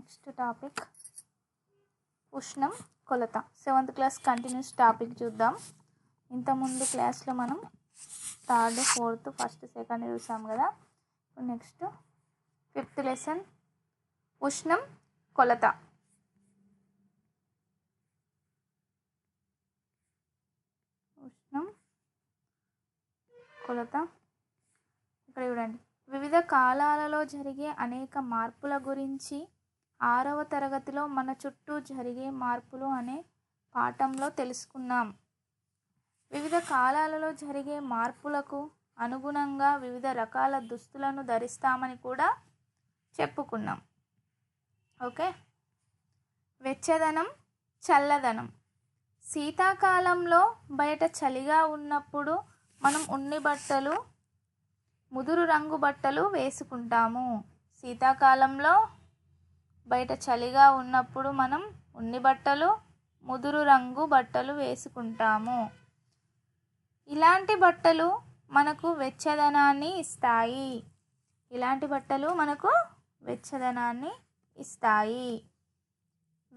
Next topic ఉష్ణం కొలత. 7th class continuous topic చూద్దాం. ఇంతకుముందు క్లాస్లో మనం 3rd, 4th, 1st, 2nd చూసాం కదా. నెక్స్ట్ 5th లెసన్ ఉష్ణం కొలత. ఉష్ణం కొలత ఇక్కడ చూడండి. వివిధ కాలాలలో జరిగే అనేక మార్పుల గురించి 6వ తరగతిలో మన చుట్టూ జరిగే మార్పులు అనే పాఠంలో తెలుసుకున్నాం. వివిధ కాలాలలో జరిగే మార్పులకు అనుగుణంగా వివిధ రకాల దుస్తులను ధరిస్తామని కూడా చెప్పుకున్నాం. ఓకే. వెచ్చదనం, చల్లదనం. శీతాకాలంలో బయట చలిగా ఉన్నప్పుడు మనం ఉన్ని బట్టలు, ముదురు రంగు బట్టలు వేసుకుంటాము. శీతాకాలంలో బయట చలిగా ఉన్నప్పుడు మనం ఉన్ని బట్టలు, ముదురు రంగు బట్టలు వేసుకుంటాము. ఇలాంటి బట్టలు మనకు వెచ్చదనాన్ని ఇస్తాయి. ఇలాంటి బట్టలు మనకు వెచ్చదనాన్ని ఇస్తాయి.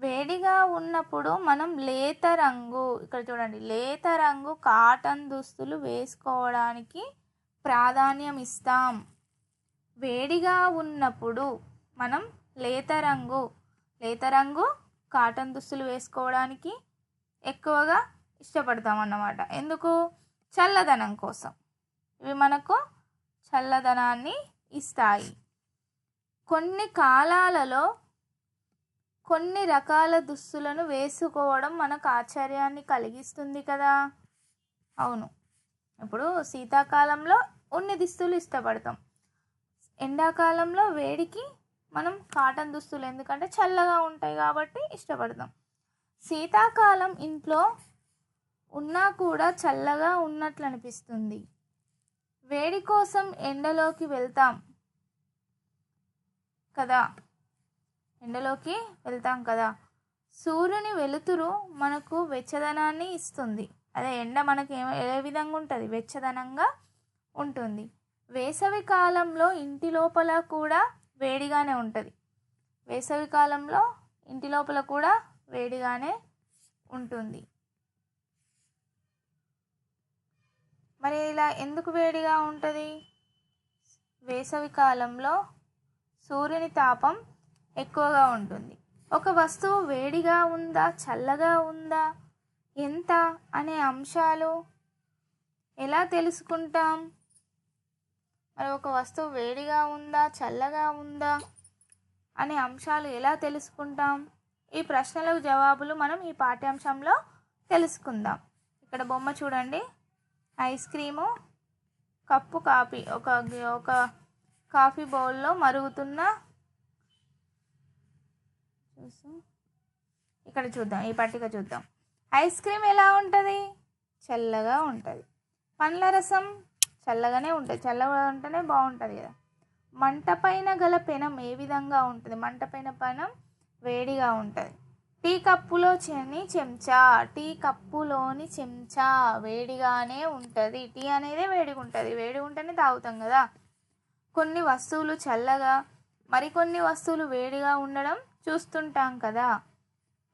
వేడిగా ఉన్నప్పుడు మనం లేత రంగు, ఇక్కడ చూడండి, లేత రంగు కాటన్ దుస్తులు వేసుకోవడానికి ప్రాధాన్యం ఇస్తాం. వేడిగా ఉన్నప్పుడు మనం లేత రంగు కాటన్ దుస్తులు వేసుకోవడానికి ఎక్కువగా ఇష్టపడతాం అన్నమాట. ఎందుకు? చల్లదనం కోసం. ఇవి మనకు చల్లదనాన్ని ఇస్తాయి. కొన్ని కాలాలలో కొన్ని రకాల దుస్తులను వేసుకోవడం మనకు ఆశ్చర్యాన్ని కలిగిస్తుంది కదా. అవును. ఇప్పుడు శీతాకాలంలో ఉన్ని దుస్తులు ఇష్టపడతాం. ఎండాకాలంలో వేడికి మనం కాటన్ దుస్తులు, ఎందుకంటే చల్లగా ఉంటాయి కాబట్టి ఇష్టపడతాం. శీతాకాలం ఇంట్లో ఉన్నా కూడా చల్లగా ఉన్నట్లు అనిపిస్తుంది. వేడి కోసం ఎండలోకి వెళ్తాం కదా. సూర్యుని వెలుతురు మనకు వెచ్చదనాన్ని ఇస్తుంది. అదే ఎండ మనకి ఏ విధంగా ఉంటుంది? వెచ్చదనంగా ఉంటుంది. వేసవి కాలంలో ఇంటి లోపల కూడా వేడిగానే ఉంటుంది. వేసవి కాలంలో ఇంటి లోపల కూడా వేడిగానే ఉంటుంది. మరి ఇలా ఎందుకు వేడిగా ఉంటుంది? వేసవి కాలంలో సూర్యుని తాపం ఎక్కువగా ఉంటుంది. ఒక వస్తువు వేడిగా ఉందా, చల్లగా ఉందా, ఎంత అనే అంశాలు ఎలా తెలుసుకుంటాం? మరి ఒక వస్తువు వేడిగా ఉందా, చల్లగా ఉందా అనే అంశాలు ఎలా తెలుసుకుంటాం? ఈ ప్రశ్నలకు జవాబులు మనం ఈ పాఠ్యాంశంలో తెలుసుకుందాం. ఇక్కడ బొమ్మ చూడండి. ఐస్ క్రీము, కప్పు కాఫీ, ఒక కాఫీ బౌల్లో మరుగుతున్న, ఇక్కడ చూద్దాం, ఈ పట్టిక చూద్దాం. ఐస్ క్రీమ్ ఎలా ఉంటుంది? చల్లగా ఉంటుంది. పండ్ల రసం చల్లగానే ఉంటుంది. చల్లగా ఉంటేనే బాగుంటుంది కదా. మంట పైన గల పెనం ఏ విధంగా ఉంటుంది? మంట పైన పెనం వేడిగా ఉంటుంది. టీ కప్పులోని చెంచా వేడిగానే ఉంటుంది. టీ అనేది వేడిగా ఉంటుంది. వేడిగా ఉంటేనే తాగుతాం కదా. కొన్ని వస్తువులు చల్లగా, మరికొన్ని వస్తువులు వేడిగా ఉండడం చూస్తుంటాం కదా.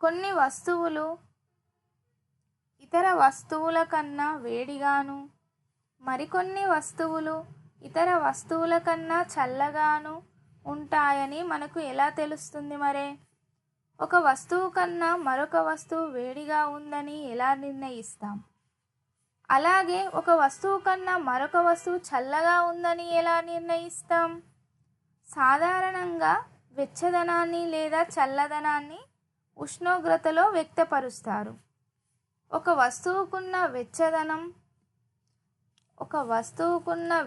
కొన్ని వస్తువులు ఇతర వస్తువుల కన్నా వేడిగాను, మరికొన్ని వస్తువులు ఇతర వస్తువుల కన్నా చల్లగాను ఉంటాయని మనకు ఎలా తెలుస్తుంది? మరే ఒక వస్తువు కన్నా మరొక వస్తువు వేడిగా ఉందని ఎలా నిర్ణయిస్తాం? అలాగే ఒక వస్తువు కన్నా మరొక వస్తువు చల్లగా ఉందని ఎలా నిర్ణయిస్తాం? సాధారణంగా వెచ్చదనాన్ని లేదా చల్లదనాన్ని ఉష్ణోగ్రతలో వ్యక్తపరుస్తారు. ఒక వస్తువుకున్న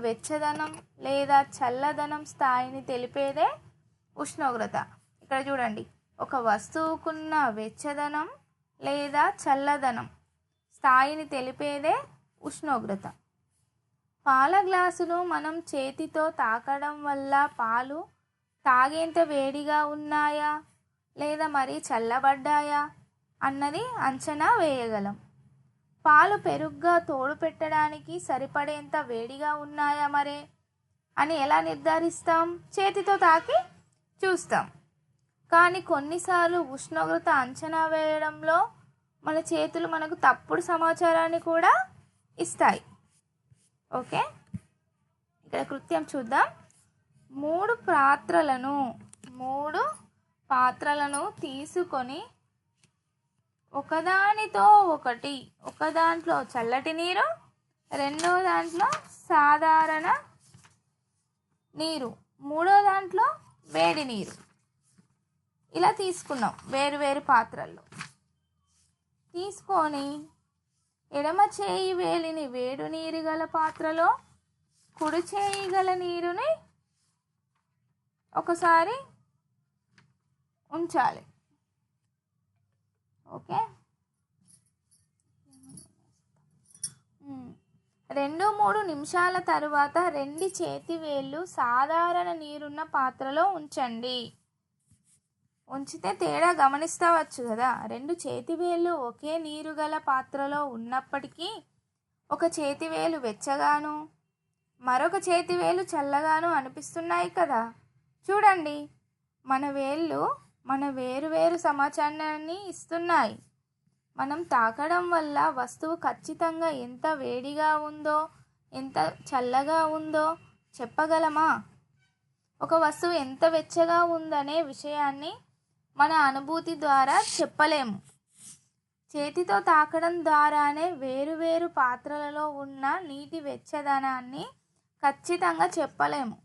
వెచ్చదనం లేదా చల్లదనం స్థాయిని తెలిపేదే ఉష్ణోగ్రత. ఇక్కడ చూడండి, ఒక వస్తువుకున్న వెచ్చదనం లేదా చల్లదనం స్థాయిని తెలిపేదే ఉష్ణోగ్రత. పాల గ్లాసును మనం చేతితో తాకడం వల్ల పాలు తాగేంత వేడిగా ఉన్నాయా లేదా మరీ చల్లబడ్డాయా అన్నది అంచనా వేయగలం. పాలు పెరుగుగా తోడు పెట్టడానికి సరిపడేంత వేడిగా ఉన్నాయా మరే అని ఎలా నిర్ధారిస్తాం? చేతితో తాకి చూస్తాం. కానీ కొన్నిసార్లు ఉష్ణోగ్రత అంచనా వేయడంలో మన చేతులు మనకు తప్పుడు సమాచారాన్ని కూడా ఇస్తాయి. ఓకే, ఇక్కడ కృత్యం చూద్దాం. మూడు పాత్రలను తీసుకొని ఒకదానితో ఒకటి, ఒక దాంట్లో చల్లటి నీరు, రెండో దాంట్లో సాధారణ నీరు, మూడో దాంట్లో వేడి నీరు, ఇలా తీసుకున్నాం. వేరు వేరు పాత్రల్లో తీసుకొని ఎడమ చేయి వేలిని వేడి నీరు గల పాత్రలో, కుడి చేయి గల నీరుని ఒకసారి ఉంచాలి. ఓకే, 2-3 నిమిషాల తర్వాత రెండు చేతి వేళ్ళు సాధారణ నీరున్న పాత్రలో ఉంచండి. ఉంచితే తేడా గమనిస్తవచ్చు కదా. రెండు చేతి వేళ్ళు ఒకే నీరు గల పాత్రలో ఉన్నప్పటికీ ఒక చేతి వేలు వెచ్చగాను మరొక చేతి వేలు చల్లగాను అనిపిస్తున్నాయి కదా. చూడండి, మన వేళ్ళు మన వేరు సమాచారాన్ని ఇస్తున్నాయి. మనం తాకడం వల్ల వస్తువు ఖచ్చితంగా ఎంత వేడిగా ఉందో ఎంత చల్లగా ఉందో చెప్పగలమా? ఒక వస్తువు ఎంత వెచ్చగా ఉందనే విషయాన్ని మన అనుభూతి ద్వారా చెప్పలేము. చేతితో తాకడం ద్వారానే వేరు పాత్రలలో ఉన్న నీటి వెచ్చదనాన్ని ఖచ్చితంగా చెప్పలేము.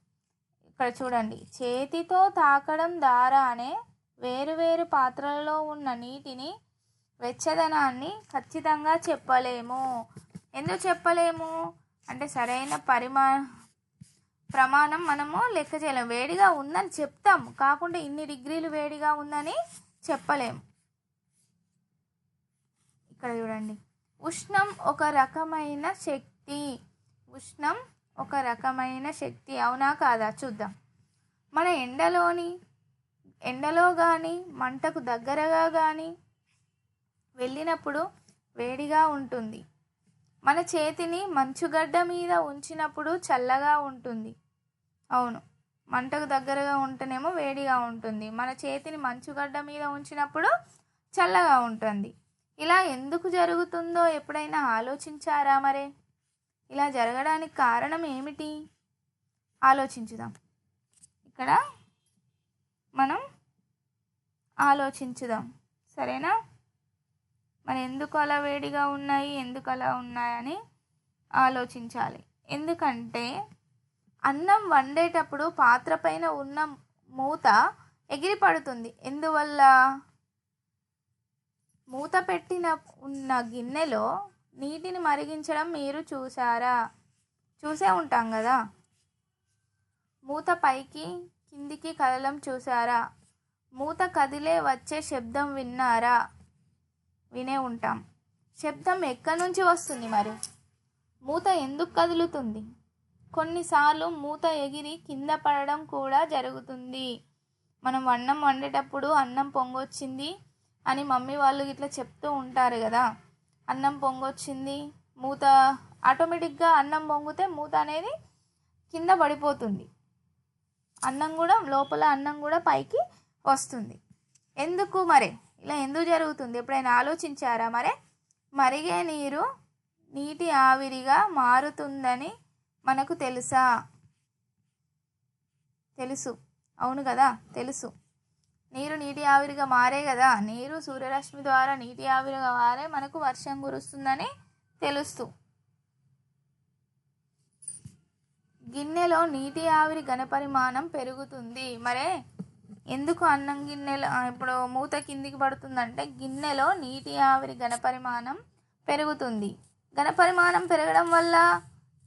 ఇక్కడ చూడండి, చేతితో తాకడం ద్వారానే వేరు పాత్రలలో ఉన్న నీటిని వెచ్చదనాన్ని ఖచ్చితంగా చెప్పలేము. ఎందుకు చెప్పలేము అంటే సరైన ప్రమాణం మనము లెక్క చేయలేము. వేడిగా ఉందని చెప్తాము, కాకుండా ఇన్ని డిగ్రీలు వేడిగా ఉందని చెప్పలేము. ఇక్కడ చూడండి, ఉష్ణం ఒక రకమైన శక్తి, అవునా కాదా చూద్దాం. మన ఎండలో కానీ మంటకు దగ్గరగా కానీ వెళ్ళినప్పుడు వేడిగా ఉంటుంది. మన చేతిని మంచుగడ్డ మీద ఉంచినప్పుడు చల్లగా ఉంటుంది. అవును, మంటకు దగ్గరగా ఉంటేనేమో వేడిగా ఉంటుంది, మన చేతిని మంచుగడ్డ మీద ఉంచినప్పుడు చల్లగా ఉంటుంది. ఇలా ఎందుకు జరుగుతుందో ఎప్పుడైనా ఆలోచించారా? మరే ఇలా జరగడానికి కారణం ఏమిటి ఆలోచించుదాం. ఇక్కడ మనం ఆలోచించుదాం, సరేనా? మరి ఎందుకు అలా వేడిగా ఉన్నాయి, ఎందుకు అలా ఉన్నాయని ఆలోచించాలి. ఎందుకంటే అన్నం వండేటప్పుడు పాత్ర పైన ఉన్న మూత ఎగిరి పడుతుంది. ఎందువల్ల? మూత పెట్టిన ఉన్న గిన్నెలో నీటిని మరిగించడం మీరు చూసే ఉంటాం కదా. మూత పైకి కిందికి కదలం చూసారా? మూత కదిలే వచ్చే శబ్దం వినే ఉంటాం. శబ్దం ఎక్కడి నుంచి వస్తుంది? మరి మూత ఎందుకు కదులుతుంది? కొన్నిసార్లు మూత ఎగిరి కింద పడడం కూడా జరుగుతుంది. మనం అన్నం వండేటప్పుడు అన్నం పొంగొచ్చింది అని మమ్మీ వాళ్ళు ఇట్లా చెప్తూ ఉంటారు కదా. అన్నం పొంగొచ్చింది, మూత ఆటోమేటిక్గా అన్నం పొంగితే మూత అనేది కింద పడిపోతుంది. లోపల అన్నం కూడా పైకి వస్తుంది. ఎందుకు మరి ఇలా ఎందుకు జరుగుతుంది? ఎప్పుడైనా ఆలోచించారా? మరిగే నీరు నీటి ఆవిరిగా మారుతుందని మనకు తెలుసా? తెలుసు, అవును కదా, తెలుసు. నీరు నీటి ఆవిరిగా మారే కదా, నీరు సూర్యరశ్మి ద్వారా నీటి ఆవిరిగా మారే మనకు వర్షం కురుస్తుందని తెలుస్తూ. గిన్నెలో నీటి ఆవిరి ఘనపరిమాణం పెరుగుతుంది. ఎందుకు అన్నం గిన్నెలో ఇప్పుడు మూత కిందికి పడుతుందంటే గిన్నెలో నీటి ఆవిరి ఘనపరిమాణం పెరుగుతుంది. ఘనపరిమాణం పెరగడం వల్ల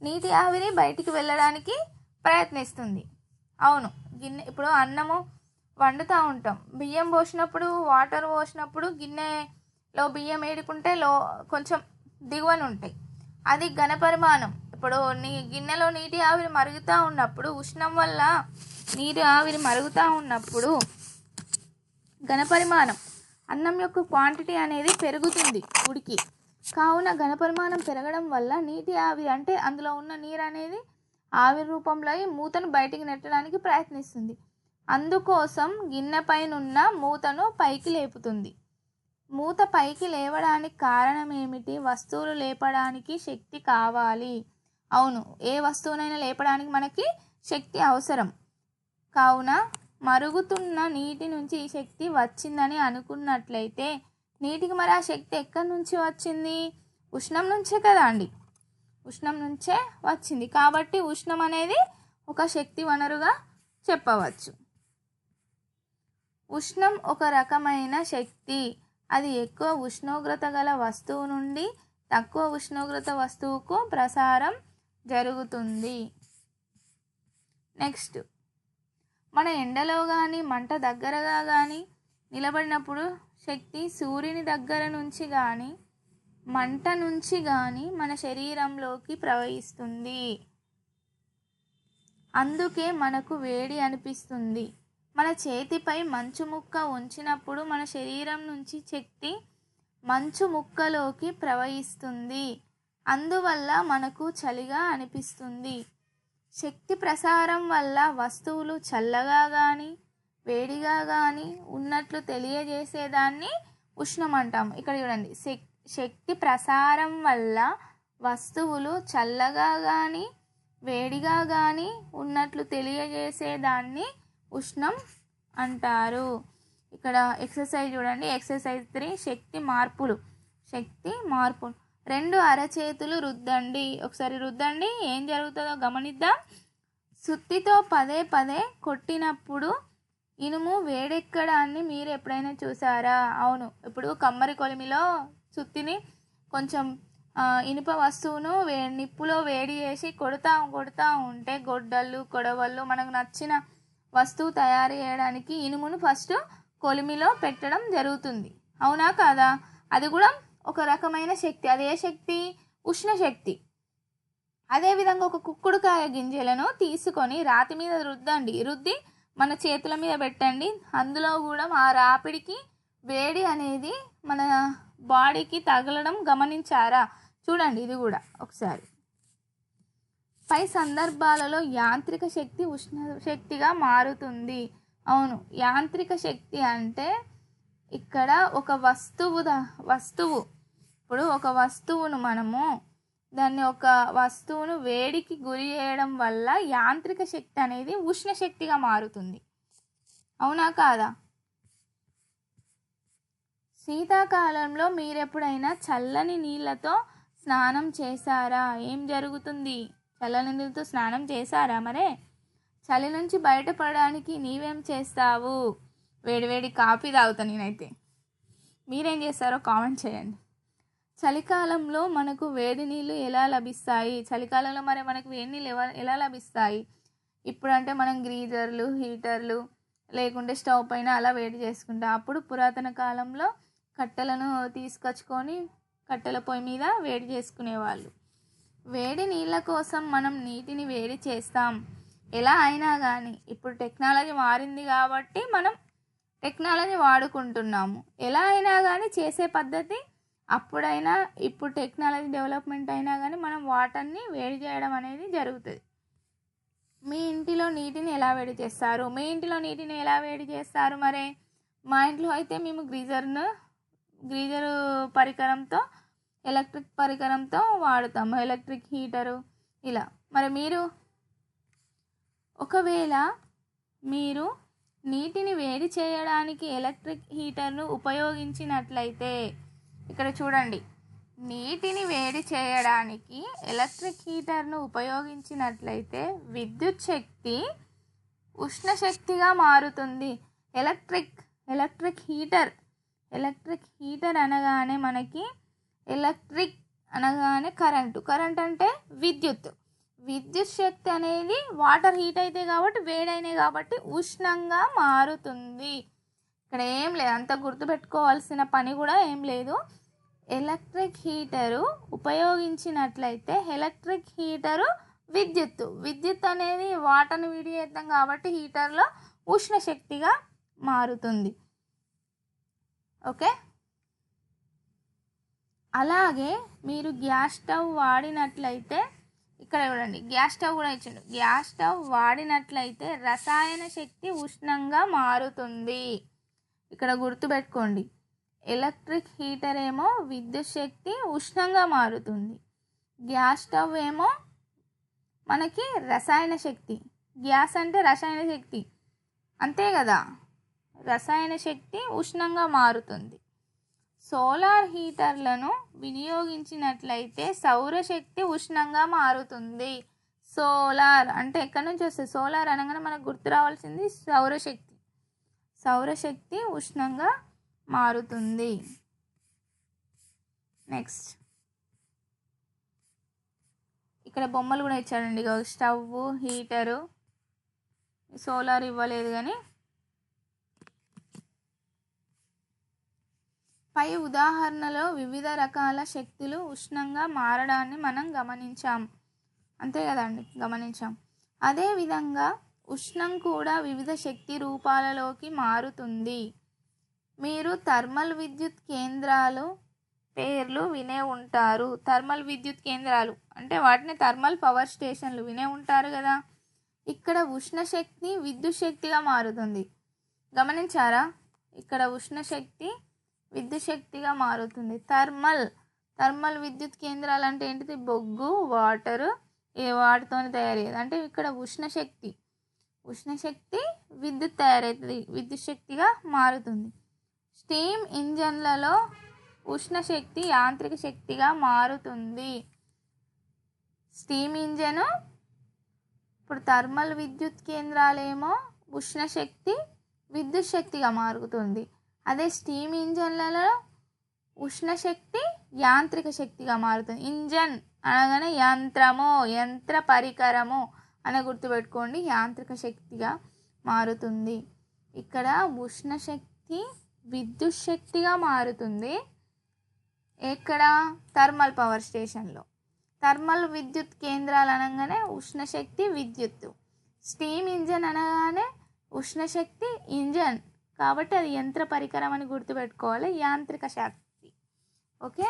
నీటి ఆవిరి బయటికి వెళ్ళడానికి ప్రయత్నిస్తుంది. అవును, ఇప్పుడు అన్నము వండుతూ ఉంటాం, బియ్యం పోసినప్పుడు వాటర్ పోసినప్పుడు గిన్నెలో బియ్యం ఏడుకుంటే కొంచెం దిగువన ఉంటాయి, అది ఘనపరిమాణం. ఇప్పుడు గిన్నెలో నీటి ఆవిరి మరుగుతూ ఉన్నప్పుడు ఉష్ణం వల్ల నీటి ఆవిరి మరుగుతూ ఉన్నప్పుడు ఘనపరిమాణం అన్నం యొక్క క్వాంటిటీ అనేది పెరుగుతుంది ఉడికి. కావున ఘనపరిమాణం పెరగడం వల్ల నీటి ఆవిరి అంటే అందులో ఉన్న నీరు అనేది ఆవిరి రూపంలో మూతను బయటికి నెట్టడానికి ప్రయత్నిస్తుంది. అందుకోసం గిన్నెపైనున్న మూతను పైకి లేపుతుంది. మూత పైకి లేవడానికి కారణం ఏమిటి? వస్తువులు లేపడానికి శక్తి కావాలి. అవును, ఏ వస్తువునైనా లేపడానికి మనకి శక్తి అవసరం. కావున మరుగుతున్న నీటి నుంచి ఈ శక్తి వచ్చిందని అనుకున్నట్లయితే నీటికి మరి ఆ శక్తి ఎక్కడి నుంచి వచ్చింది? ఉష్ణం నుంచే కదా అండి, ఉష్ణం నుంచే వచ్చింది. కాబట్టి ఉష్ణం అనేది ఒక శక్తి వనరుగా చెప్పవచ్చు. ఉష్ణం ఒక రకమైన శక్తి. అది ఎక్కువ ఉష్ణోగ్రత గల వస్తువు నుండి తక్కువ ఉష్ణోగ్రత వస్తువుకు ప్రసారం జరుగుతుంది. నెక్స్ట్, మన ఎండలో కానీ మంట దగ్గరగా కానీ నిలబడినప్పుడు శక్తి సూర్యుని దగ్గర నుంచి కానీ మంట నుంచి కానీ మన శరీరంలోకి ప్రవహిస్తుంది. అందుకే మనకు వేడి అనిపిస్తుంది. మన చేతిపై మంచు ముక్క ఉంచినప్పుడు మన శరీరం నుంచి శక్తి మంచు ముక్కలోకి ప్రవహిస్తుంది. అందువల్ల మనకు చలిగా అనిపిస్తుంది. శక్తి ప్రసారం వల్ల వస్తువులు చల్లగా కానీ వేడిగా కానీ ఉన్నట్లు తెలియజేసేదాన్ని ఉష్ణం అంటాము. ఇక్కడ చూడండి, శక్తి ప్రసారం వల్ల వస్తువులు చల్లగా కానీ వేడిగా కానీ ఉన్నట్లు తెలియజేసేదాన్ని ఉష్ణం అంటారు. ఇక్కడ ఎక్సర్సైజ్ చూడండి, ఎక్సర్సైజ్ 3, శక్తి మార్పులు. శక్తి మార్పులు. 2 అరచేతులు రుద్దండి. ఒకసారి రుద్దండి, ఏం జరుగుతుందో గమనిద్దాం. సుత్తితో పదే పదే కొట్టినప్పుడు ఇనుము వేడెక్కడాన్ని మీరు ఎప్పుడైనా చూసారా? అవును, ఇప్పుడు కమ్మరి కొలిమిలో సుత్తిని కొంచెం ఇనుప వస్తువును నిప్పులో వేడి చేసి కొడతా ఉంటే గొడ్డళ్ళు కొడవళ్ళు మనకు నచ్చిన వస్తువు తయారు చేయడానికి ఇనుమును ఫస్ట్ కొలిమిలో పెట్టడం జరుగుతుంది. అవునా కాదా? అది కూడా ఒక రకమైన శక్తి. అదే శక్తి ఉష్ణశక్తి. అదేవిధంగా ఒక కుక్కుడుకాయ గింజలను తీసుకొని రాతి మీద రుద్దండి. రుద్ది మన చేతుల మీద పెట్టండి. అందులో కూడా ఆ రాపిడికి వేడి అనేది మన బాడీకి తగలడం గమనించారా? చూడండి, ఇది కూడా ఒకసారి. పై సందర్భాలలో యాంత్రిక శక్తి ఉష్ణ శక్తిగా మారుతుంది. అవును, యాంత్రిక శక్తి అంటే ఇక్కడ ఒక వస్తువు ఇప్పుడు ఒక వస్తువును మనము ఒక వస్తువును వేడికి గురి చేయడం వల్ల యాంత్రిక శక్తి అనేది ఉష్ణ శక్తిగా మారుతుంది. అవునా కాదా? శీతాకాలంలో మీరెప్పుడైనా చల్లని నీళ్ళతో స్నానం చేశారా? ఏం జరుగుతుంది? చల్లని నీళ్ళతో స్నానం చేశారా? మరే చలి నుంచి బయటపడడానికి నీవేం చేస్తావు? వేడివేడి కాఫీ తాగుతా నేనైతే. మీరేం చేస్తారో కామెంట్ చేయండి. చలికాలంలో మనకు వేడి నీళ్ళు ఎలా లభిస్తాయి? చలికాలంలో మరి మనకు వేడి నీళ్ళు ఎలా లభిస్తాయి? ఇప్పుడంటే మనం గ్రీజర్లు, హీటర్లు లేకుంటే స్టవ్ పైన అలా వేడి చేసుకుంటాం. అప్పుడు పురాతన కాలంలో కట్టెలను తీసుకొచ్చుకొని కట్టెల పొయ్యి మీద వేడి చేసుకునేవాళ్ళు. వేడి నీళ్ళ కోసం మనం నీటిని వేడి చేస్తాం. ఎలా అయినా కానీ ఇప్పుడు టెక్నాలజీ మారింది కాబట్టి మనం టెక్నాలజీ వాడుకుంటున్నాము. ఎలా అయినా కానీ చేసే పద్ధతి అప్పుడైనా ఇప్పుడు టెక్నాలజీ డెవలప్మెంట్ అయినా కానీ మనం వాటర్ని వేడి చేయడం అనేది జరుగుతుంది. మీ ఇంటిలో నీటిని ఎలా వేడి చేస్తారు? మీ ఇంటిలో నీటిని ఎలా వేడి చేస్తారు? మరే మా ఇంట్లో అయితే మేము గ్రీజరు పరికరంతో ఎలక్ట్రిక్ పరికరంతో వాడుతాము. ఎలక్ట్రిక్ హీటరు ఇలా. మరి మీరు ఒకవేళ మీరు నీటిని వేడి చేయడానికి ఎలక్ట్రిక్ హీటర్ను ఉపయోగించినట్లయితే ఇక్కడ చూడండి, నీటిని వేడి చేయడానికి ఎలక్ట్రిక్ హీటర్ను ఉపయోగించినట్లయితే విద్యుత్ శక్తి ఉష్ణశక్తిగా మారుతుంది. ఎలక్ట్రిక్ హీటర్ అనగానే మనకి ఎలక్ట్రిక్ అనగానే కరెంట్ అంటే విద్యుత్ శక్తి అనేది వాటర్ హీట్ అయితే కాబట్టి వేడైనాయి కాబట్టి ఉష్ణంగా మారుతుంది. ఇక్కడ ఏం లేదు, అంత గుర్తుపెట్టుకోవాల్సిన పని కూడా ఏం లేదు. ఎలక్ట్రిక్ హీటరు ఉపయోగించినట్లయితే ఎలక్ట్రిక్ హీటరు విద్యుత్ అనేది వాటర్ని వేడి చేద్దాం కాబట్టి హీటర్లో ఉష్ణశక్తిగా మారుతుంది. ఓకే. అలాగే మీరు గ్యాస్ స్టవ్ వాడినట్లయితే ఇక్కడ చూడండి గ్యాస్ స్టవ్ కూడా ఇచ్చిండు. గ్యాస్ స్టవ్ వాడినట్లయితే రసాయన శక్తి ఉష్ణంగా మారుతుంది. ఇక్కడ గుర్తుపెట్టుకోండి, ఎలక్ట్రిక్ హీటర్ ఏమో విద్యుత్ శక్తి ఉష్ణంగా మారుతుంది, గ్యాస్ స్టవ్ ఏమో మనకి రసాయన శక్తి. గ్యాస్ అంటే రసాయన శక్తి అంతే కదా, రసాయన శక్తి ఉష్ణంగా మారుతుంది. సోలార్ హీటర్లను వినియోగించినట్లయితే సౌరశక్తి ఉష్ణంగా మారుతుంది. సోలార్ అంటే ఎక్కడి నుంచి వస్తుంది? సోలార్ అనగానే మనకు గుర్తు రావాల్సింది సౌరశక్తి. సౌరశక్తి ఉష్ణంగా మారుతుంది. నెక్స్ట్ ఇక్కడ బొమ్మలు కూడా ఇచ్చాడండి. స్టవ్, హీటరు, సోలార్ ఇవ్వలేదు కానీ పై ఉదాహరణలో వివిధ రకాల శక్తులు ఉష్ణంగా మారడాన్ని మనం గమనించాం. అంతే కదండి, గమనించాం. అదేవిధంగా ఉష్ణం కూడా వివిధ శక్తి రూపాలలోకి మారుతుంది. మీరు థర్మల్ విద్యుత్ కేంద్రాలు పేర్లు వినే ఉంటారు. థర్మల్ విద్యుత్ కేంద్రాలు అంటే వాటిని థర్మల్ పవర్ స్టేషన్లు వినే ఉంటారు కదా. ఇక్కడ ఉష్ణశక్తి విద్యుత్ శక్తిగా మారుతుంది. గమనించారా? ఇక్కడ ఉష్ణశక్తి విద్యుత్ శక్తిగా మారుతుంది. థర్మల్ విద్యుత్ కేంద్రాలు అంటే ఏంటిది? బొగ్గు, వాటరు, వాటితో తయారయ్యేది. అంటే ఇక్కడ ఉష్ణశక్తి విద్యుత్ తయారవుతుంది, విద్యుత్ శక్తిగా మారుతుంది. స్టీమ్ ఇంజన్లలో ఉష్ణశక్తి యాంత్రిక శక్తిగా మారుతుంది. స్టీమ్ ఇంజను ఇప్పుడు థర్మల్ విద్యుత్ కేంద్రాలేమో ఉష్ణశక్తి విద్యుత్ శక్తిగా మారుతుంది. అదే స్టీమ్ ఇంజన్లలో ఉష్ణశక్తి యాంత్రిక శక్తిగా మారుతుంది. ఇంజన్ అనగానే యంత్రము, యంత్ర పరికరము అని గుర్తుపెట్టుకోండి, యాంత్రిక శక్తిగా మారుతుంది. ఇక్కడ ఉష్ణశక్తి విద్యుత్ శక్తిగా మారుతుంది. ఎక్కడ? థర్మల్ పవర్ స్టేషన్లో. థర్మల్ విద్యుత్ కేంద్రాలు అనగానే ఉష్ణశక్తి విద్యుత్తు. స్టీమ్ ఇంజన్ అనగానే ఉష్ణశక్తి ఇంజన్, కాబట్టి అది యంత్ర పరికరం అని గుర్తుపెట్టుకోవాలి, యాంత్రిక శక్తి. ఓకే,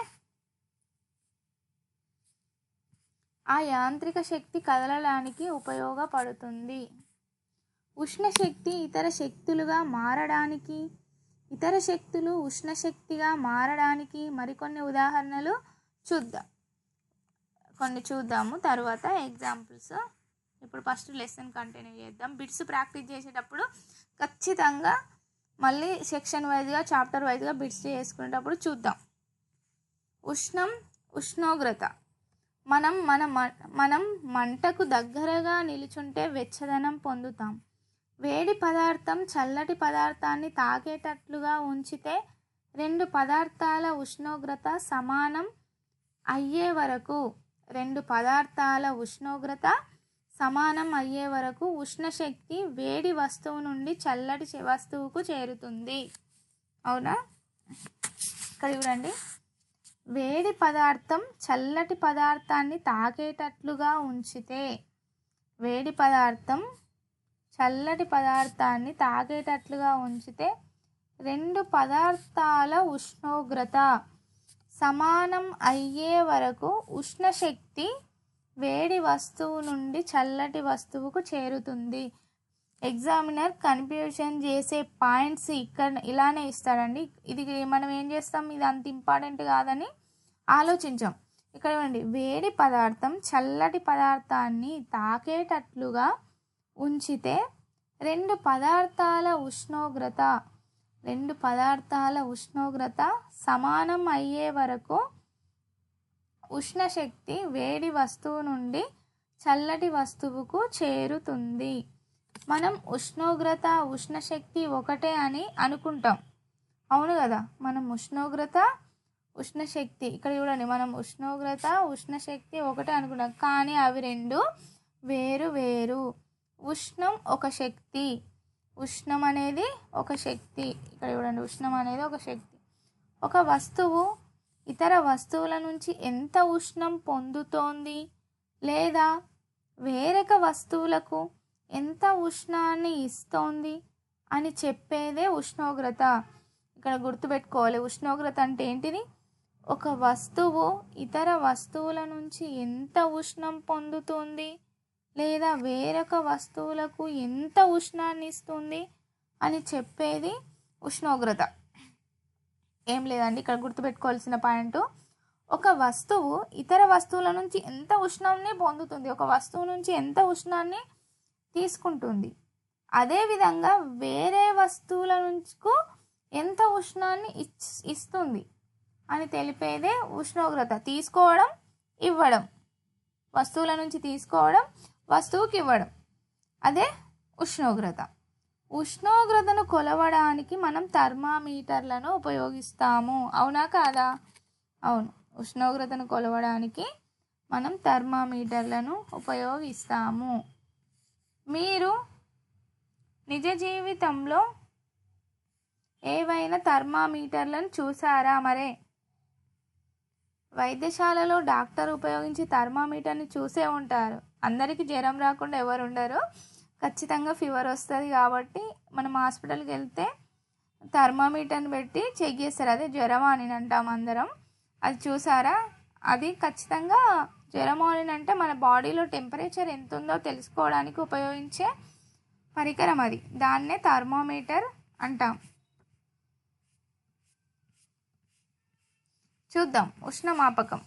ఆ యాంత్రిక శక్తి కదలడానికి ఉపయోగపడుతుంది. ఉష్ణశక్తి ఇతర శక్తులుగా మారడానికి, ఇతర శక్తులు ఉష్ణశక్తిగా మారడానికి మరికొన్ని ఉదాహరణలు చూద్దాము తర్వాత ఎగ్జాంపుల్స్. ఇప్పుడు ఫస్ట్ లెసన్ కంటిన్యూ చేద్దాం. బిట్స్ ప్రాక్టీస్ చేసేటప్పుడు ఖచ్చితంగా మళ్ళీ సెక్షన్ వైజ్గా, చాప్టర్ వైజ్గా బిట్స్ చేసుకునేటప్పుడు చూద్దాం. ఉష్ణోగ్రత. మనం మంటకు దగ్గరగా నిలుచుంటే వెచ్చదనం పొందుతాం. వేడి పదార్థం చల్లటి పదార్థాన్ని తాకేటట్లుగా ఉంచితే రెండు పదార్థాల ఉష్ణోగ్రత సమానం అయ్యే వరకు ఉష్ణశక్తి వేడి వస్తువు నుండి చల్లటి వస్తువుకు చేరుతుంది. అవునా? ఇక్కడ చూడండి, వేడి పదార్థం చల్లటి పదార్థాన్ని తాకేటట్లుగా ఉంచితే, వేడి పదార్థం చల్లటి పదార్థాన్ని తాకేటట్లుగా ఉంచితే రెండు పదార్థాల ఉష్ణోగ్రత సమానం అయ్యే వరకు ఉష్ణశక్తి వేడి వస్తువు నుండి చల్లటి వస్తువుకు చేరుతుంది. ఎగ్జామినర్ కన్ఫ్యూజన్ చేసే పాయింట్స్ ఇక్కడ ఇలానే ఇస్తాడండి. ఇది మనం ఏం చేస్తాం, ఇది అంత ఇంపార్టెంట్ కాదని ఆలోచించాం. ఇక్కడ చూడండి, వేడి పదార్థం చల్లటి పదార్థాన్ని తాకేటట్లుగా ఉంచితే రెండు పదార్థాల ఉష్ణోగ్రత సమానం అయ్యే వరకు ఉష్ణశక్తి వేడి వస్తువు నుండి చల్లటి వస్తువుకు చేరుతుంది. మనం ఉష్ణశక్తి ఒకటే అని అనుకుంటాం, అవును కదా. మనం ఉష్ణశక్తి ఇక్కడ చూడండి, మనం ఉష్ణశక్తి ఒకటే అనుకుంటాం, కానీ అవి రెండు వేరు వేరు. ఉష్ణం అనేది ఒక శక్తి. ఇక్కడ చూడండి, ఉష్ణం అనేది ఒక శక్తి. ఒక వస్తువు ఇతర వస్తువుల నుంచి ఎంత ఉష్ణం పొందుతోంది లేదా వేరొక వస్తువులకు ఎంత ఉష్ణాన్ని ఇస్తోంది అని చెప్పేదే ఉష్ణోగ్రత. ఇక్కడ గుర్తుపెట్టుకోవాలి, ఉష్ణోగ్రత అంటే ఏంటిది? ఒక వస్తువు ఇతర వస్తువుల నుంచి ఎంత ఉష్ణం పొందుతుంది లేదా వేరొక వస్తువులకు ఎంత ఉష్ణాన్ని ఇస్తుంది అని చెప్పేది ఉష్ణోగ్రత. ఏం లేదండి, ఇక్కడ గుర్తుపెట్టుకోవాల్సిన పాయింట్, ఒక వస్తువు ఇతర వస్తువుల నుంచి ఎంత ఉష్ణాన్ని పొందుతుంది, ఒక వస్తువు నుంచి ఎంత ఉష్ణాన్ని తీసుకుంటుంది, అదేవిధంగా వేరే వస్తువుల నుంచి ఎంత ఉష్ణాన్ని ఇస్తుంది అని తెలిపేదే ఉష్ణోగ్రత. తీసుకోవడం, ఇవ్వడం, వస్తువుల నుంచి తీసుకోవడం, వస్తువుకి ఇవ్వడం, అదే ఉష్ణోగ్రత. ఉష్ణోగ్రతను కొలవడానికి మనం థర్మామీటర్లను ఉపయోగిస్తాము. అవునా కాదా? అవును, ఉష్ణోగ్రతను కొలవడానికి మనం థర్మామీటర్లను ఉపయోగిస్తాము. మీరు నిజ జీవితంలో ఏవైనా థర్మామీటర్లను చూసారా? మరే వైద్యశాలలో డాక్టర్ ఉపయోగించి థర్మామీటర్ని చూసే ఉంటారు. అందరికీ జ్వరం రాకుండా ఎవరు ఉండరు, ఖచ్చితంగా ఫీవర్ వస్తుంది కాబట్టి మనం హాస్పిటల్కి వెళ్తే థర్మామీటర్ని పెట్టి చెక్ చేస్తారు. అదే జ్వరమా అని అంటాం అందరం. అది చూసారా? అది ఖచ్చితంగా జ్వరమా అని అంటే మన బాడీలో టెంపరేచర్ ఎంత ఉందో తెలుసుకోవడానికి ఉపయోగించే పరికరం అది. దాన్నే థర్మామీటర్ అంటాం. చూద్దాం ఉష్ణమాపకం.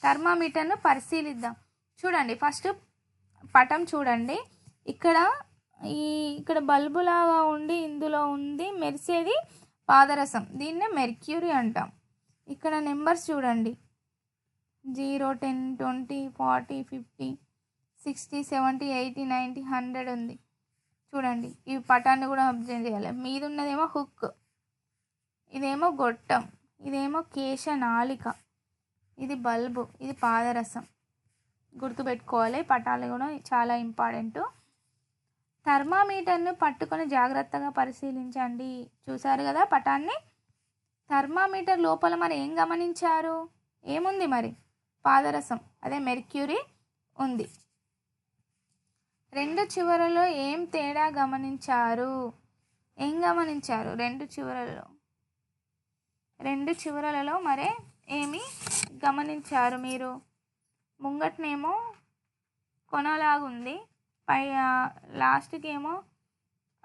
థర్మామీటర్ను పరిశీలిద్దాం. చూడండి, ఫస్ట్ పటం చూడండి. ఇక్కడ బల్బులాగా ఉండి ఇందులో ఉంది మెరిసేది పాదరసం, దీన్నే మెర్క్యూరీ అంటాం. ఇక్కడ నెంబర్స్ చూడండి, 0, 10, 20, 40, 50, 60, 70, 80, 90, 100 ఉంది. చూడండి, ఈ పటాన్ని కూడా అబ్జర్వ్ చేయాలి. మీద ఉన్నదేమో హుక్, ఇదేమో గొట్టం, ఇదేమో కేశనాళిక, ఇది బల్బు, ఇది పాదరసం. గుర్తుపెట్టుకోవాలి, పటాలు కూడా చాలా ఇంపార్టెంట్. థర్మామీటర్ను పట్టుకొని జాగ్రత్తగా పరిశీలించండి. చూసారు కదా పటాన్ని? థర్మామీటర్ లోపల మరి ఏం గమనించారు? ఏముంది మరి? పాదరసం, అదే మెర్క్యూరీ ఉంది. రెండు చివరలో ఏం తేడా గమనించారు? ఏం గమనించారు రెండు చివరలలో మరే ఏమి గమనించారు మీరు? ముంగట్నేమో కొనలాగుంది, పై లాస్ట్కి ఏమో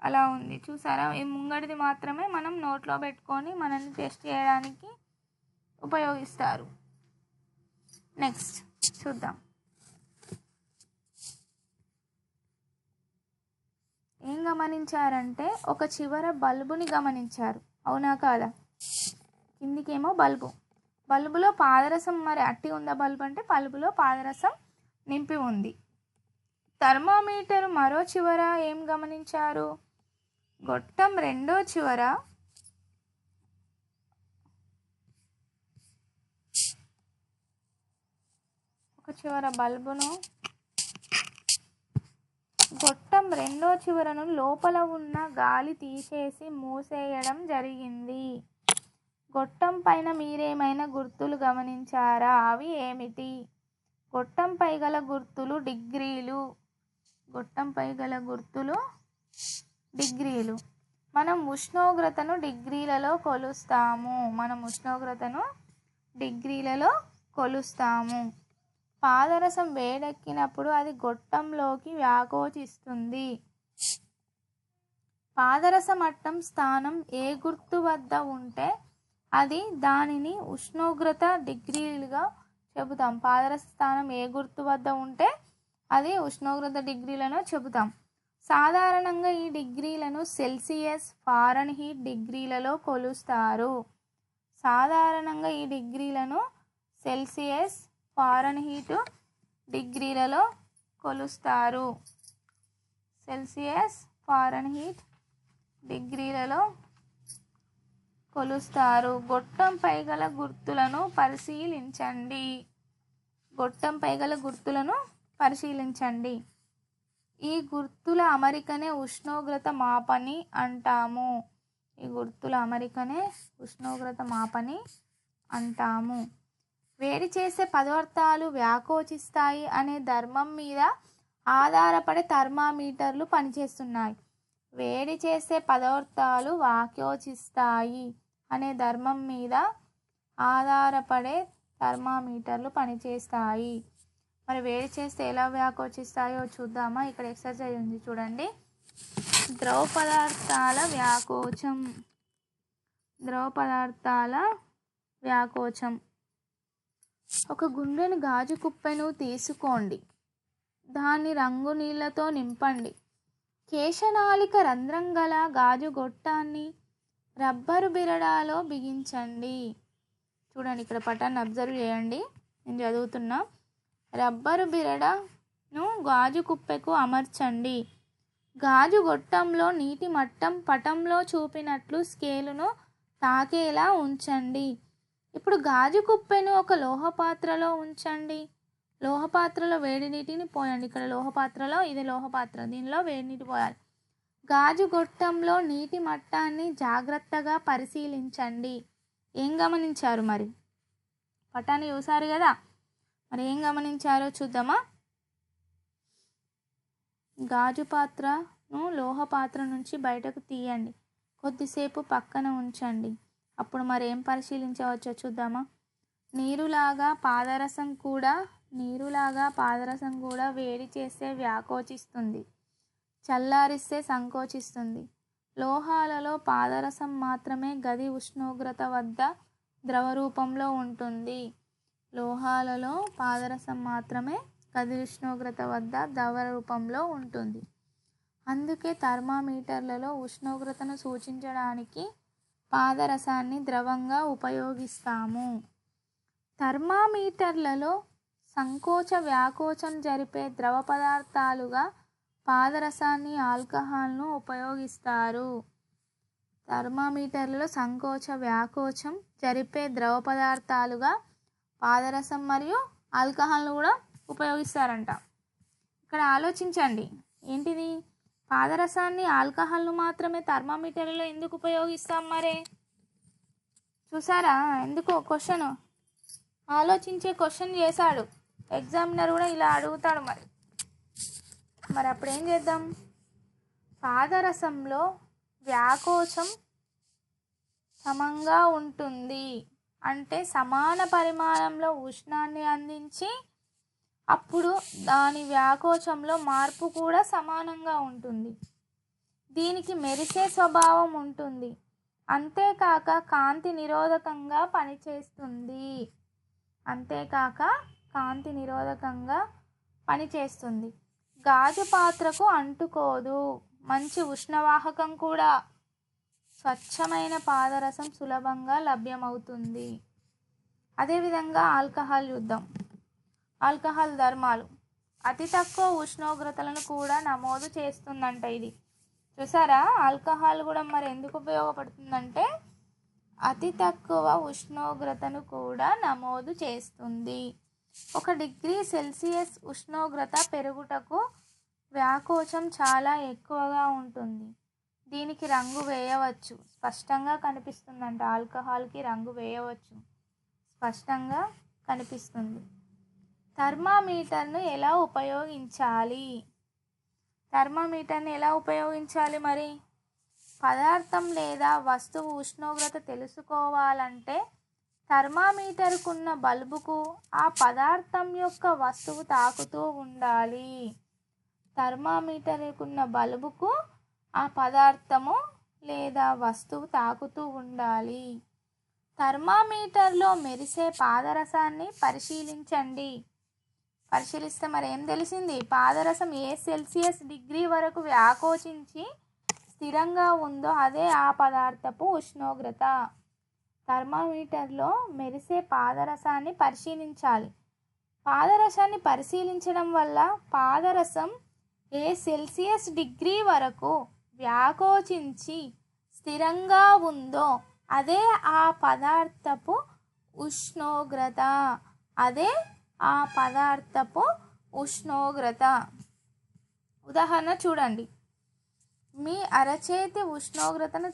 అలా ఉంది. చూసారా? ఈ ముంగటిది మాత్రమే మనం నోట్లో పెట్టుకొని మనల్ని టెస్ట్ చేయడానికి ఉపయోగిస్తారు. నెక్స్ట్ చూద్దాం. ఏం గమనించారంటే ఒక చివర బల్బుని గమనించారు. అవునా కాదా? కిందికేమో బల్బులో పాదరసం, మరి అట్టి ఉందా బల్బు అంటే బల్బులో పాదరసం నింపి ఉంది. థర్మామీటర్ మరో చివర ఏం గమనించారు? గొట్టం రెండో చివర ఒక చివర బల్బును, గొట్టం రెండో చివరను లోపల ఉన్న గాలి తీసేసి మూసేయడం జరిగింది. గొట్టం పైన మీరేమైనా గుర్తులు గమనించారా? అవి ఏమిటి? గొట్టంపై గల గుర్తులు డిగ్రీలు. గొట్టంపై గల గుర్తులు డిగ్రీలు. మనం ఉష్ణోగ్రతను డిగ్రీలలో కొలుస్తాము. పాదరసం వేడెక్కినప్పుడు అది గొట్టంలోకి వ్యాకోచిస్తుంది. పాదరస మట్టం స్థానం ఏ గుర్తు వద్ద ఉంటే అది దానిని ఉష్ణోగ్రత డిగ్రీలుగా చెబుతాం. పాదరస స్థానం ఏ గుర్తు వద్ద ఉంటే అది ఉష్ణోగ్రత డిగ్రీలను చెబుతాం. సాధారణంగా ఈ డిగ్రీలను సెల్సియస్, ఫారెన్హీట్ డిగ్రీలలో కొలుస్తారు. సాధారణంగా ఈ డిగ్రీలను సెల్సియస్, ఫారెన్హీట్ డిగ్రీలలో కొలుస్తారు. సెల్సియస్, ఫారెన్హీట్ డిగ్రీలలో కొలుస్తారు. గొట్టంపై గల గుర్తులను పరిశీలించండి. గొట్టంపై గల గుర్తులను పరిశీలించండి. ఈ గుర్తుల అమరికనే ఉష్ణోగ్రత మాపని అంటాము. ఈ గుర్తుల అమరికనే ఉష్ణోగ్రత మాపని అంటాము. వేడి చేసే పదార్థాలు వ్యాకోచిస్తాయి అనే ధర్మం మీద ఆధారపడి థర్మామీటర్లు పనిచేస్తున్నాయి. వేడి చేసే పదార్థాలు వ్యాకోచిస్తాయి అనే ధర్మం మీద ఆధారపడే థర్మామీటర్లు పనిచేస్తాయి. మరి వేడి చేస్తే ఎలా వ్యాకోచిస్తాయో చూద్దామా. ఇక్కడ ఎక్సర్సైజ్ ఉంది చూడండి. ద్రవ పదార్థాల వ్యాకోచం. ద్రవ పదార్థాల వ్యాకోచం. ఒక గుండ్రని గాజు కుప్పెను తీసుకోండి. దాన్ని రంగు నీళ్ళతో నింపండి. కేశనాళిక రంధ్రం గల గాజు గొట్టాన్ని రబ్బరు బిరడాలో బిగించండి. చూడండి, ఇక్కడ పటాన్ని అబ్జర్వ్ చేయండి, నేను చదువుతున్నా. రబ్బరు బిరడను గాజు కుప్పెకు అమర్చండి. గాజు గొట్టంలో నీటి మట్టం పటంలో చూపినట్లు స్కేలును తాకేలా ఉంచండి. ఇప్పుడు గాజు కుప్పెను ఒక లోహపాత్రలో ఉంచండి. లోహపాత్రలో వేడి నీటిని పోయండి. ఇక్కడ లోహపాత్రలో, ఇది లోహపాత్ర, దీనిలో వేడి నీటి పోయాలి. గాజు గొట్టంలో నీటి మట్టాన్ని జాగ్రత్తగా పరిశీలించండి. ఏం గమనించారు మరి? పటాన్ని చూసారు కదా, మరి ఏం గమనించారో చూద్దామా. గాజు పాత్రను లోహ పాత్ర నుంచి బయటకు తీయండి. కొద్దిసేపు పక్కన ఉంచండి. అప్పుడు మరి ఏం పరిశీలించవచ్చో చూద్దామా. నీరులాగా పాదరసం కూడా వేడి చేస్తే వ్యాకోచిస్తుంది, చల్లారిస్తే సంకోచిస్తుంది. లోహాలలో పాదరసం మాత్రమే గది ఉష్ణోగ్రత వద్ద ద్రవ రూపంలో ఉంటుంది. లోహాలలో పాదరసం మాత్రమే గది ఉష్ణోగ్రత వద్ద ద్రవ రూపంలో ఉంటుంది. అందుకే థర్మామీటర్లలో ఉష్ణోగ్రతను సూచించడానికి పాదరసాన్ని ద్రవంగా ఉపయోగిస్తాము. థర్మామీటర్లలో సంకోచ వ్యాకోచం జరిపే ద్రవ పదార్థాలుగా పాదరసాన్ని, ఆల్కహాల్ను ఉపయోగిస్తారు. థర్మామీటర్లలో సంకోచ వ్యాకోచం జరిపే ద్రవ పదార్థాలుగా పాదరసం మరియు ఆల్కహాల్ను కూడా ఉపయోగిస్తారంట. ఇక్కడ ఆలోచించండి, ఏంటిది? పాదరసాన్ని, ఆల్కహాల్ను మాత్రమే థర్మామీటర్లలో ఎందుకు ఉపయోగిస్తాం? మరే చూసారా? ఎందుకో క్వశ్చన్ ఆలోచించే క్వశ్చన్ చేశాడు ఎగ్జామినర్ కూడా, ఇలా అడుగుతాడు. మరి అప్పుడు ఏం చేద్దాం? పాదరసంలో వ్యాకోచం సమంగా ఉంటుంది అంటే సమాన పరిమాణంలో ఉష్ణాన్ని అందించి అప్పుడు దాని వ్యాకోచంలో మార్పు కూడా సమానంగా ఉంటుంది. దీనికి మెరిసే స్వభావం ఉంటుంది. అంతేకాక కాంతి నిరోధకంగా పనిచేస్తుంది. గాజు పాత్రకు అంటుకోదు. మంచి ఉష్ణవాహకం కూడా. స్వచ్ఛమైన పాదరసం సులభంగా లభ్యమవుతుంది. అదేవిధంగా ఆల్కహాల్ చూద్దాం. ఆల్కహాల్ ధర్మాలు అతి తక్కువ ఉష్ణోగ్రతలను కూడా నమోదు చేస్తుందంట. ఇది చూసారా? ఆల్కహాల్ కూడా మరి ఎందుకు ఉపయోగపడుతుందంటే అతి తక్కువ ఉష్ణోగ్రతను కూడా నమోదు చేస్తుంది. 1 డిగ్రీ సెల్సియస్ ఉష్ణోగ్రత పెరుగుటకు వ్యాకోచం చాలా ఎక్కువగా ఉంటుంది. దీనికి రంగు వేయవచ్చు, స్పష్టంగా కనిపిస్తుందంట. ఆల్కహాల్కి రంగు వేయవచ్చు, స్పష్టంగా కనిపిస్తుంది. థర్మామీటర్ను ఎలా ఉపయోగించాలి? మరి పదార్థం లేదా వస్తువు ఉష్ణోగ్రత తెలుసుకోవాలంటే థర్మామీటర్కున్న బల్బుకు ఆ పదార్థం యొక్క వస్తువు తాకుతూ ఉండాలి. థర్మామీటర్కున్న బల్బుకు ఆ పదార్థము లేదా వస్తువు తాకుతూ ఉండాలి. థర్మామీటర్లో మెరిసే పాదరసాన్ని పరిశీలించండి. పరిశీలిస్తే మరి ఏం తెలిసింది? పాదరసం ఏ సెల్సియస్ డిగ్రీ వరకు వ్యాకోచించి స్థిరంగా ఉందో అదే ఆ పదార్థపు ఉష్ణోగ్రత. థర్మామీటర్లో మెరిసే పాదరసాన్ని పరిశీలించాలి. పాదరసాన్ని పరిశీలించడం వల్ల పాదరసం ఏ సెల్సియస్ డిగ్రీ వరకు వ్యాకోచించి స్థిరంగా ఉందో అదే ఆ పదార్థపు ఉష్ణోగ్రత. ఉదాహరణ చూడండి. మీ అరచేతి ఉష్ణోగ్రతను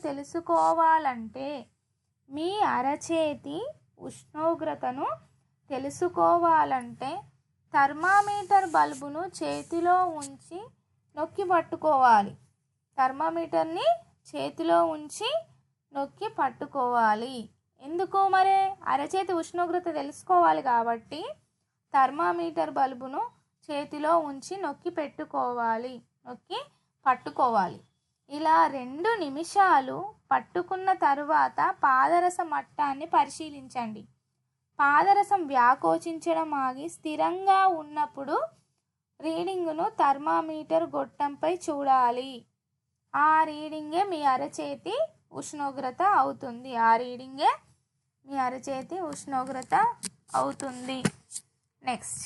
తెలుసుకోవాలంటే థర్మామీటర్ బల్బును చేతిలో ఉంచి నొక్కి పట్టుకోవాలి. థర్మామీటర్ని చేతిలో ఉంచి నొక్కి పట్టుకోవాలి. ఎందుకు మరి? అరచేతి ఉష్ణోగ్రత తెలుసుకోవాలి కాబట్టి థర్మామీటర్ బల్బును చేతిలో ఉంచి నొక్కి పట్టుకోవాలి. ఇలా 2 నిమిషాలు పట్టుకున్న తరువాత పాదరస మట్టాన్ని పరిశీలించండి. పాదరసం వ్యాకోచించడం ఆగి స్థిరంగా ఉన్నప్పుడు రీడింగును థర్మామీటర్ గొట్టంపై చూడాలి. ఆ రీడింగే మీ అరచేతి ఉష్ణోగ్రత అవుతుంది. నెక్స్ట్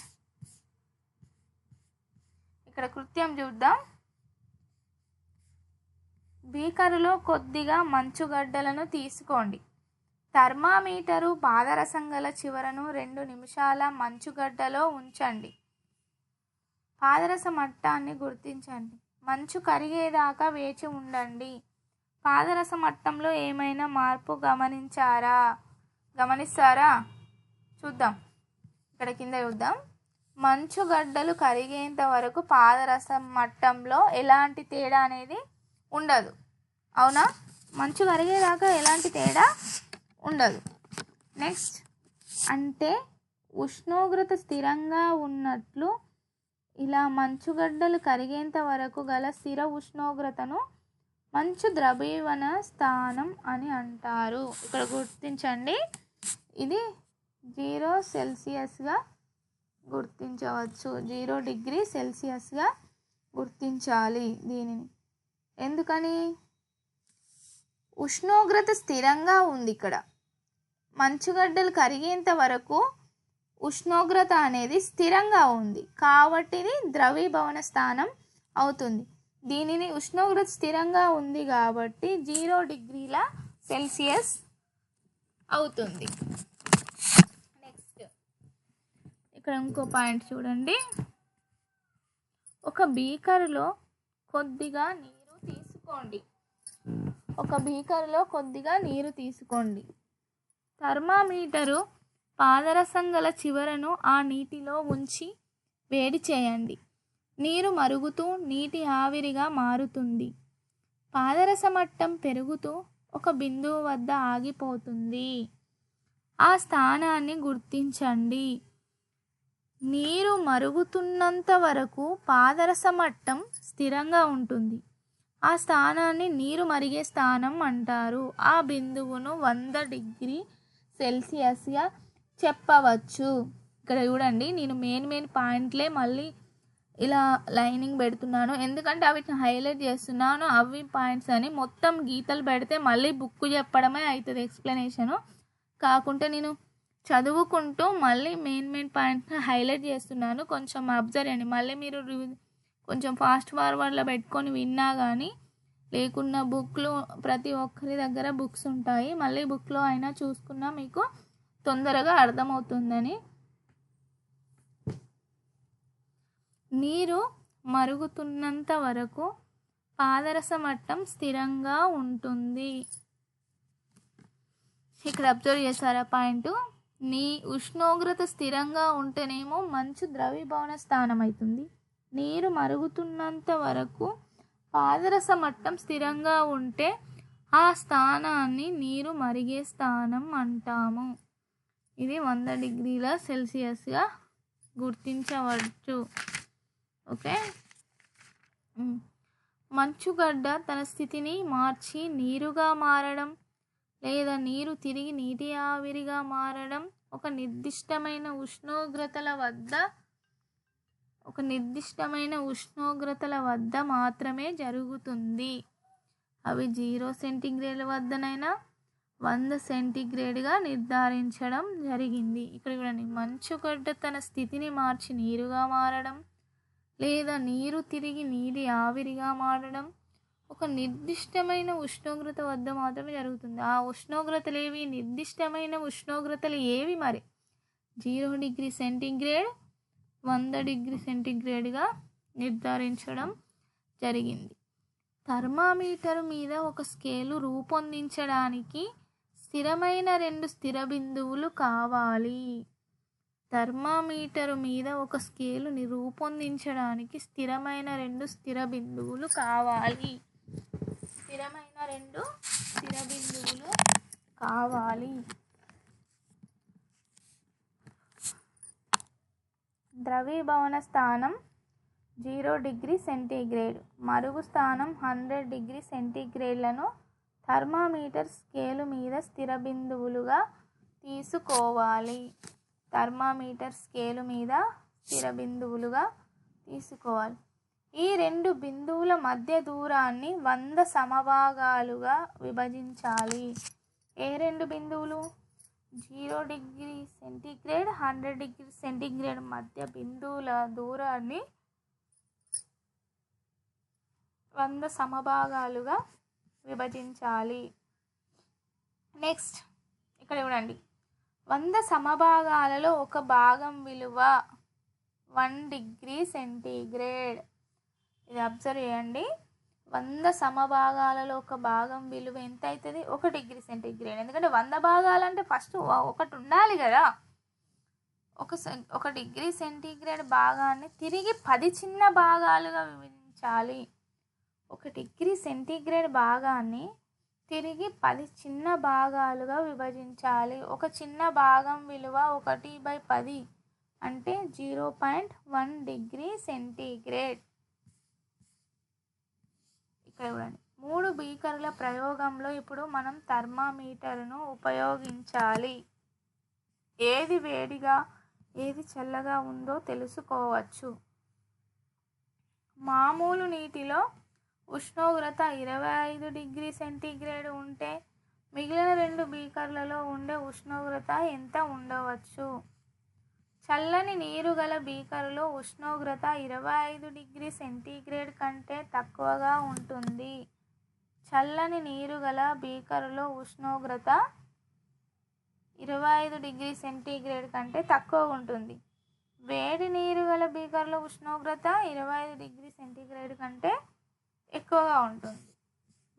ఇక్కడ కృత్యం చూద్దాం. బీకరులో కొద్దిగా మంచుగడ్డలను తీసుకోండి. థర్మామీటరు పాదరసం గల చివరను 2 నిమిషాల మంచుగడ్డలో ఉంచండి. పాదరస మట్టాన్ని గుర్తించండి. మంచు కరిగేదాకా వేచి ఉండండి. పాదరస మట్టంలో ఏమైనా మార్పు గమనిస్తారా? చూద్దాం. ఇక్కడ కింద చూద్దాం. మంచుగడ్డలు కరిగేంత వరకు పాదరస మట్టంలో ఎలాంటి తేడా అనేది ఉండదు. అవునా? మంచు కరిగేదాకా ఎలాంటి తేడా ఉండదు. నెక్స్ట్ అంటే ఉష్ణోగ్రత స్థిరంగా ఉన్నట్లు. ఇలా మంచుగడ్డలు కరిగేంత వరకు గల స్థిర ఉష్ణోగ్రతను మంచు ద్రవీభవన స్థానం అని అంటారు. ఇక్కడ గుర్తించండి. ఇది 0 సెల్సియస్గా గుర్తించవచ్చు. 0 డిగ్రీ సెల్సియస్గా గుర్తించాలి దీనిని. ఎందుకని? ఉష్ణోగ్రత స్థిరంగా ఉంది. ఇక్కడ మంచుగడ్డలు కరిగేంత వరకు ఉష్ణోగ్రత అనేది స్థిరంగా ఉంది కాబట్టి ఇది ద్రవీభవన స్థానం అవుతుంది. దీనిని ఉష్ణోగ్రత స్థిరంగా ఉంది కాబట్టి 0 డిగ్రీల సెల్సియస్ అవుతుంది. నెక్స్ట్ ఇక్కడ ఇంకో పాయింట్ చూడండి. ఒక బీకరులో కొద్దిగా నీరు తీసుకోండి. థర్మామీటరు పాదరసం గల చివరను ఆ నీటిలో ఉంచి వేడి చేయండి. నీరు మరుగుతూ నీటి ఆవిరిగా మారుతుంది. పాదరస మట్టం పెరుగుతూ ఒక బిందువు వద్ద ఆగిపోతుంది. ఆ స్థానాన్ని గుర్తించండి. నీరు మరుగుతున్నంత వరకు పాదరస మట్టం స్థిరంగా ఉంటుంది. ఆ స్థానాన్ని నీరు మరిగే స్థానం అంటారు. ఆ బిందువును 100 డిగ్రీ సెల్సియస్గా చెప్పవచ్చు. ఇక్కడ చూడండి, నేను మెయిన్ పాయింట్లే మళ్ళీ ఇలా లైనింగ్ పెడుతున్నాను. ఎందుకంటే అవి హైలైట్ చేస్తున్నాను. అవి పాయింట్స్ అని మొత్తం గీతలు పెడితే మళ్ళీ బుక్ చెప్పడమే అవుతుంది ఎక్స్ప్లెనేషను. కాకుంటే నేను చదువుకుంటూ మళ్ళీ మెయిన్ పాయింట్స్ హైలైట్ చేస్తున్నాను. కొంచెం అబ్జర్వ్ చేయండి. మళ్ళీ మీరు కొంచెం ఫాస్ట్ ఫార్వర్డ్లో పెట్టుకొని విన్నా కానీ లేకున్నా బుక్లు ప్రతి ఒక్కరి దగ్గర బుక్స్ ఉంటాయి. మళ్ళీ బుక్లో అయినా చూసుకున్నా మీకు తొందరగా అర్థమవుతుందని. నీరు మరుగుతున్నంత వరకు పాదరస మట్టం స్థిరంగా ఉంటుంది. ఇక్కడ అబ్జర్వ్ చేశారా పాయింట్? ఉష్ణోగ్రత స్థిరంగా ఉంటేనేమో మంచు ద్రవీభవన స్థానం అవుతుంది. నీరు మరుగుతున్నంత వరకు పాదరస మట్టం స్థిరంగా ఉంటే ఆ స్థానాన్ని నీరు మరిగే స్థానం అంటాము. ఇది 100 డిగ్రీల సెల్సియస్గా గుర్తించవచ్చు. ఓకే. మంచుగడ్డ తన స్థితిని మార్చి నీరుగా మారడం లేదా నీరు తిరిగి నీటి ఆవిరిగా మారడం ఒక నిర్దిష్టమైన ఉష్ణోగ్రతల వద్ద మాత్రమే జరుగుతుంది. అవి 0 సెంటీగ్రేడ్ వద్దనైనా 100 సెంటీగ్రేడ్గా నిర్ధారించడం జరిగింది. ఇక్కడ చూడండి, మంచుగడ్డ తన స్థితిని మార్చి నీరుగా మారడం లేదా నీరు తిరిగి నీటి ఆవిరిగా మారడం ఒక నిర్దిష్టమైన ఉష్ణోగ్రత వద్ద మాత్రమే జరుగుతుంది. ఆ ఉష్ణోగ్రతలు ఏవి? నిర్దిష్టమైన ఉష్ణోగ్రతలు ఏవి మరి? 0 డిగ్రీ సెంటీగ్రేడ్, 100 డిగ్రీ సెంటీగ్రేడ్గా నిర్ధారించడం జరిగింది. థర్మామీటర్ మీద ఒక స్కేలు రూపొందించడానికి స్థిరమైన 2 స్థిర బిందువులు కావాలి. థర్మామీటర్ మీద ఒక స్కేలుని రూపొందించడానికి స్థిరమైన 2 స్థిర బిందువులు కావాలి. స్థిరమైన 2 స్థిర బిందువులు కావాలి. ద్రవీభవన స్థానం 0 డిగ్రీ సెంటీగ్రేడ్, మరుగు స్థానం 100 డిగ్రీ సెంటీగ్రేడ్లను థర్మామీటర్ స్కేలు మీద స్థిర బిందువులుగా తీసుకోవాలి. థర్మామీటర్ స్కేలు మీద స్థిర బిందువులుగా తీసుకోవాలి. ఈ రెండు బిందువుల మధ్య దూరాన్ని 100 సమభాగాలుగా విభజించాలి. ఏ రెండు బిందువులు? 0 డిగ్రీ సెంటీగ్రేడ్ 100 డిగ్రీ సెంటీగ్రేడ్ మధ్య బిందువుల దూరాన్ని 100 సమభాగాలుగా విభజించాలి. నెక్స్ట్ ఇక్కడ చూడండి, 100 సమభాగాలలో ఒక భాగం విలువ 1 డిగ్రీ సెంటీగ్రేడ్. ఇది అబ్జర్వ్ చేయండి. 100 సమభాగాలలో ఒక భాగం విలువ ఎంత అవుతుంది? 1 డిగ్రీ సెంటీగ్రేడ్. ఎందుకంటే 100 భాగాలంటే ఫస్ట్ ఒకటి ఉండాలి కదా. ఒక డిగ్రీ సెంటీగ్రేడ్ భాగాన్ని తిరిగి 10 చిన్న భాగాలుగా విభజించాలి. 1 డిగ్రీ సెంటీగ్రేడ్ భాగాన్ని తిరిగి 10 చిన్న భాగాలుగా విభజించాలి. ఒక చిన్న భాగం విలువ 1/10 అంటే 0.1 డిగ్రీ సెంటీగ్రేడ్. ఇక్కడ చూడండి, 3 బీకర్ల ప్రయోగంలో ఇప్పుడు మనం థర్మామీటర్ను ఉపయోగించాలి. ఏది వేడిగా ఏది చల్లగా ఉందో తెలుసుకోవచ్చు. మామూలు నీటిలో ఉష్ణోగ్రత 25 డిగ్రీ సెంటీగ్రేడ్ ఉంటే మిగిలిన 2 బీకర్లలో ఉండే ఉష్ణోగ్రత ఎంత ఉండవచ్చు? చల్లని నీరు గల బీకరులో ఉష్ణోగ్రత 25 డిగ్రీ సెంటీగ్రేడ్ కంటే తక్కువగా ఉంటుంది. చల్లని నీరు గల బీకరులో ఉష్ణోగ్రత 25 డిగ్రీ సెంటీగ్రేడ్ కంటే తక్కువ ఉంటుంది. వేడి నీరు గల బీకర్లో ఉష్ణోగ్రత 25 డిగ్రీ సెంటీగ్రేడ్ కంటే ఎక్కువగా ఉంటుంది.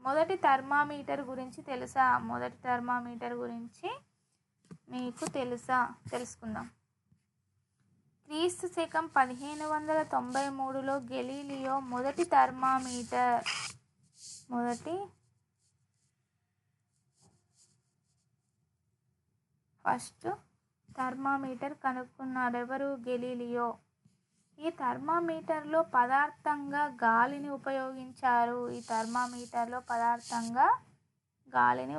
మొదటి థర్మామీటర్ గురించి తెలుసా? మొదటి థర్మామీటర్ గురించి మీకు తెలుసా? తెలుసుకుందాం. క్రీస్తు శకం 1593లో గెలీలియో మొదటి థర్మామీటర్ కనుక్కున్నారు. ఎవరు? గెలీలియో. ఈ థర్మామీటర్లో పదార్థంగా గాలిని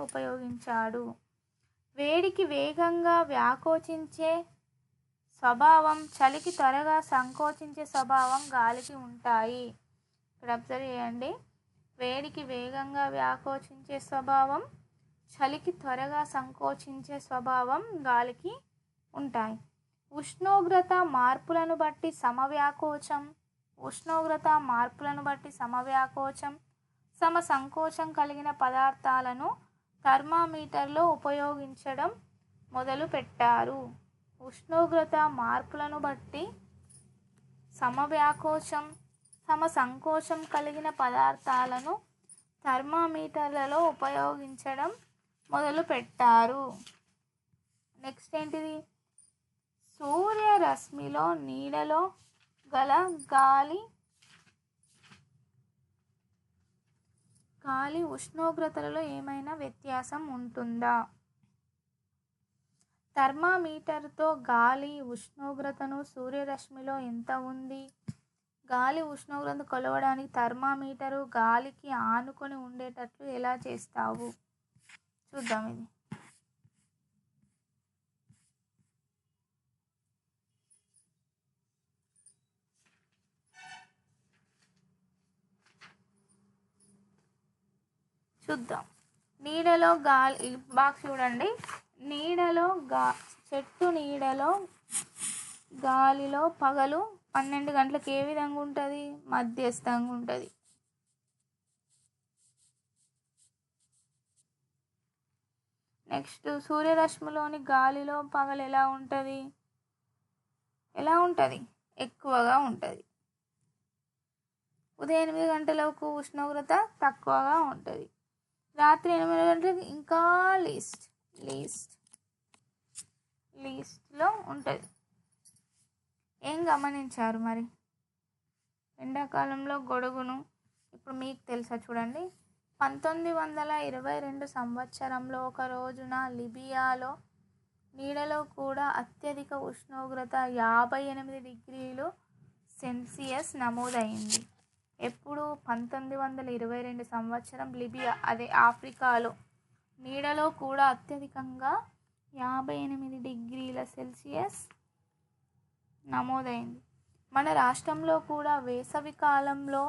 ఉపయోగించాడు. వేడికి వేగంగా వ్యాకోచించే స్వభావం, చలికి త్వరగా సంకోచించే స్వభావం గాలికి ఉంటాయి. ఇక్కడ అబ్జర్వ్ చేయండి, వేడికి వేగంగా వ్యాకోచించే స్వభావం, చలికి త్వరగా సంకోచించే స్వభావం గాలికి ఉంటాయి. ఉష్ణోగ్రత మార్పులను బట్టి సమవ్యాకోచం, సమసంకోచం కలిగిన పదార్థాలను థర్మామీటర్లో ఉపయోగించడం మొదలుపెట్టారు. ఉష్ణోగ్రత మార్పులను బట్టి సమవ్యాకోచం, సమసంకోచం కలిగిన పదార్థాలను థర్మామీటర్లలో ఉపయోగించడం మొదలుపెట్టారు. నెక్స్ట్ ఏంటిది? సూర్యరశ్మిలో నీడలో గల గాలి ఉష్ణోగ్రతలలో ఏమైనా వ్యత్యాసం ఉంటుందా? థర్మామీటర్తో గాలి ఉష్ణోగ్రతను సూర్యరశ్మిలో ఎంత ఉంది? గాలి ఉష్ణోగ్రతను కొలవడానికి థర్మామీటరు గాలికి ఆనుకొని ఉండేటట్లు ఎలా చేస్తావు? చూద్దాం. ఇది చూద్దాం. నీడలో గాలి బాక్స్ చూడండి. చెట్టు నీడలో గాలిలో పగలు 12 గంటలకు ఏ విధంగా ఉంటుంది? మధ్యస్థంగా ఉంటుంది. నెక్స్ట్ సూర్యరశ్మిలోని గాలిలో పగలు ఎలా ఉంటుంది? ఎక్కువగా ఉంటుంది. ఉదయం 8 గంటలకు ఉష్ణోగ్రత తక్కువగా ఉంటుంది. రాత్రి 8 గంటలకు ఇంకా లీస్ట్లో ఉంటుంది. ఏం గమనించారు మరి? ఎండాకాలంలో గొడుగును ఇప్పుడు మీకు తెలుసా? చూడండి, 1922 సంవత్సరంలో ఒక రోజున లిబియాలో నీడలో కూడా అత్యధిక ఉష్ణోగ్రత 58 డిగ్రీలు సెల్సియస్ నమోదైంది. ఎప్పుడు? 1922 సంవత్సరం లిబియా అదే ఆఫ్రికాలో నీడలో కూడా అత్యధికంగా 58 డిగ్రీల సెల్సియస్ నమోదైంది. మన రాష్ట్రంలో కూడా వేసవి కాలంలో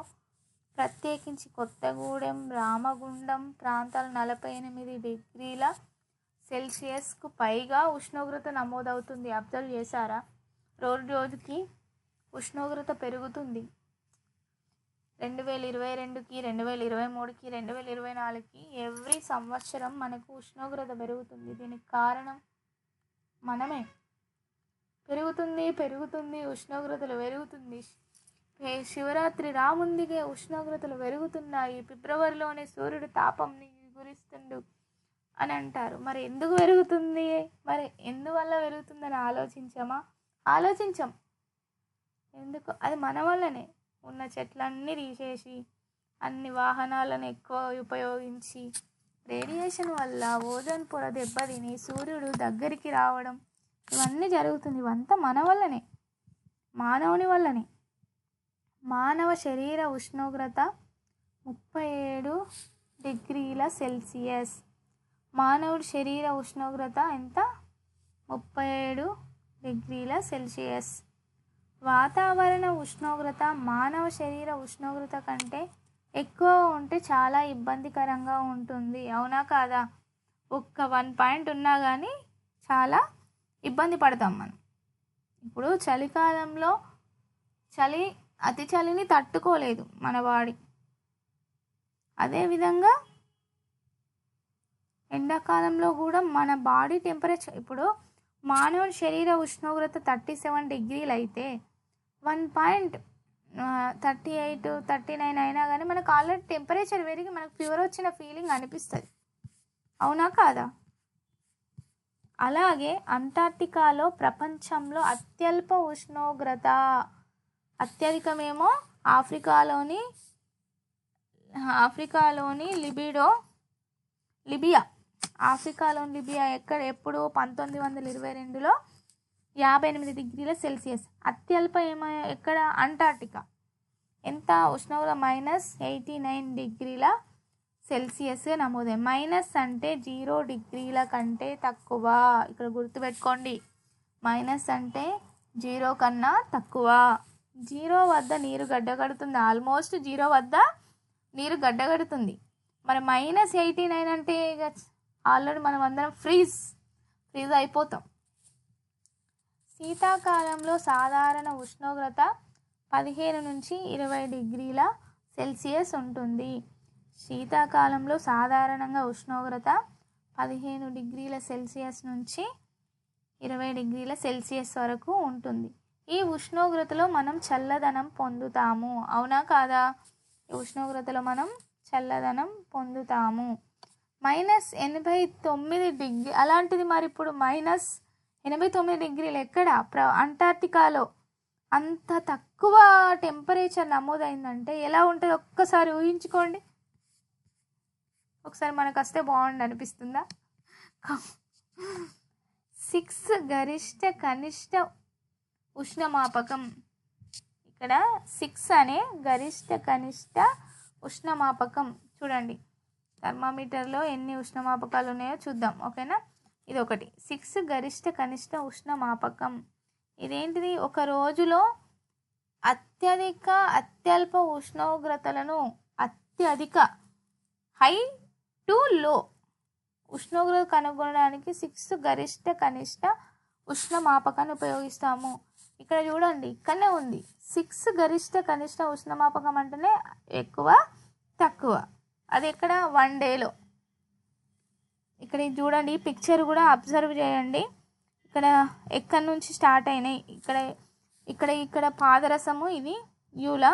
ప్రత్యేకించి కొత్తగూడెం, రామగుండం ప్రాంతాలు 48 డిగ్రీల సెల్సియస్కు పైగా ఉష్ణోగ్రత నమోదవుతుంది. అబ్జర్వ్ చేశారా? రోజుకి ఉష్ణోగ్రత పెరుగుతుంది. 2022కి, 2023కి, 2024కి ఎవ్రీ సంవత్సరం మనకు ఉష్ణోగ్రత పెరుగుతుంది. దీనికి కారణం మనమే. పెరుగుతుంది ఉష్ణోగ్రతలు పెరుగుతుంది. శివరాత్రి రాముందుకే ఉష్ణోగ్రతలు పెరుగుతున్నాయి. ఫిబ్రవరిలోనే సూర్యుడు తాపం గురిస్తుండు అని అంటారు. మరి ఎందుకు పెరుగుతుంది? మరి ఎందువల్ల పెరుగుతుందని ఆలోచించం. ఎందుకు? అది మన వల్లనే. ఉన్న చెట్లన్నీ తీసేసి అన్ని వాహనాలను ఎక్కువ ఉపయోగించి రేడియేషన్ వల్ల ఓజోన్ పొర దెబ్బతిని సూర్యుడు దగ్గరికి రావడం ఇవన్నీ జరుగుతుంది. ఇవంతా మన వల్లనే, మానవుని వల్లనే. మానవ శరీర ఉష్ణోగ్రత 37 డిగ్రీల సెల్సియస్. మానవుడి శరీర ఉష్ణోగ్రత ఎంత? 37 డిగ్రీల సెల్సియస్. వాతావరణ ఉష్ణోగ్రత మానవ శరీర ఉష్ణోగ్రత కంటే ఎక్కువ ఉంటే చాలా ఇబ్బందికరంగా ఉంటుంది. అవునా కాదా? ఒక్క 1 పాయింట్ ఉన్నా కానీ చాలా ఇబ్బంది పడతాం మనం. ఇప్పుడు చలికాలంలో అతి చలిని తట్టుకోలేదు మన బాడీ. అదేవిధంగా ఎండాకాలంలో కూడా మన బాడీ టెంపరేచర్, ఇప్పుడు మానవుని శరీర ఉష్ణోగ్రత 37 డిగ్రీలు అయితే 1.38, 39 అయినా కానీ మనకు ఆల్రెడీ టెంపరేచర్ పెరిగి మనకు ఫీవర్ వచ్చిన ఫీలింగ్ అనిపిస్తుంది. అవునా కాదా? అలాగే అంటార్క్టికాలో ప్రపంచంలో అత్యల్ప ఉష్ణోగ్రత, అత్యధికమేమో ఆఫ్రికాలోని లిబియా. ఆఫ్రికాలోని లిబియా ఎప్పుడు? 1922లో 58 డిగ్రీల సెల్సియస్. అత్యల్ప ఏమో ఎక్కడ? అంటార్క్టికా. ఎంత ఉష్ణోగ్రత? -89 డిగ్రీల సెల్సియస్ నమోదైంది. మైనస్ అంటే 0 డిగ్రీల కంటే తక్కువ. ఇక్కడ గుర్తుపెట్టుకోండి, మైనస్ అంటే 0 కన్నా తక్కువ. 0 వద్ద నీరు గడ్డగడుతుంది. ఆల్మోస్ట్ 0 వద్ద నీరు గడ్డగడుతుంది. మరి -89 అంటే ఇక ఆల్రెడీ మనం అందరం ఫ్రీజ్ అయిపోతాం. శీతాకాలంలో సాధారణ ఉష్ణోగ్రత 15 నుంచి 20 డిగ్రీల సెల్సియస్ ఉంటుంది. శీతాకాలంలో సాధారణంగా ఉష్ణోగ్రత 15 డిగ్రీల సెల్సియస్ నుంచి 20 డిగ్రీల సెల్సియస్ వరకు ఉంటుంది. ఈ ఉష్ణోగ్రతలో మనం చల్లదనం పొందుతాము. అవునా కాదా? ఈ ఉష్ణోగ్రతలో మనం చల్లదనం పొందుతాము. -89 డిగ్రీ అలాంటిది. మరి ఇప్పుడు -89 డిగ్రీలు ఎక్కడ? అంటార్క్టికాలో. అంత తక్కువ టెంపరేచర్ నమోదైందంటే ఎలా ఉంటుంది ఒక్కసారి ఊహించుకోండి. ఒకసారి మనకు వస్తే బాగుండు అనిపిస్తుందా? 6 గరిష్ట కనిష్ట ఉష్ణమాపకం. ఇక్కడ 6 అనే గరిష్ట కనిష్ట ఉష్ణమాపకం. చూడండి థర్మామీటర్లో ఎన్ని ఉష్ణమాపకాలు ఉన్నాయో చూద్దాం. ఓకేనా? ఇది ఒకటి 6 గరిష్ట కనిష్ట ఉష్ణమాపకం. ఇదేంటిది? ఒక రోజులో అత్యల్ప ఉష్ణోగ్రతలను అత్యధిక హై టు లో ఉష్ణోగ్రత కనుగొనడానికి 6 గరిష్ట కనిష్ట ఉష్ణమాపకాన్ని ఉపయోగిస్తాము. ఇక్కడ చూడండి, ఇక్కడనే ఉంది 6 గరిష్ట కనిష్ట ఉష్ణమాపకం అంటేనే ఎక్కువ తక్కువ. అది ఎక్కడ? 1 డేలో. ఇక్కడ చూడండి, పిక్చర్ కూడా అబ్జర్వ్ చేయండి. ఇక్కడ ఎక్కడి నుంచి స్టార్ట్ అయినాయి? ఇక్కడ పాదరసము, ఇది యూలా.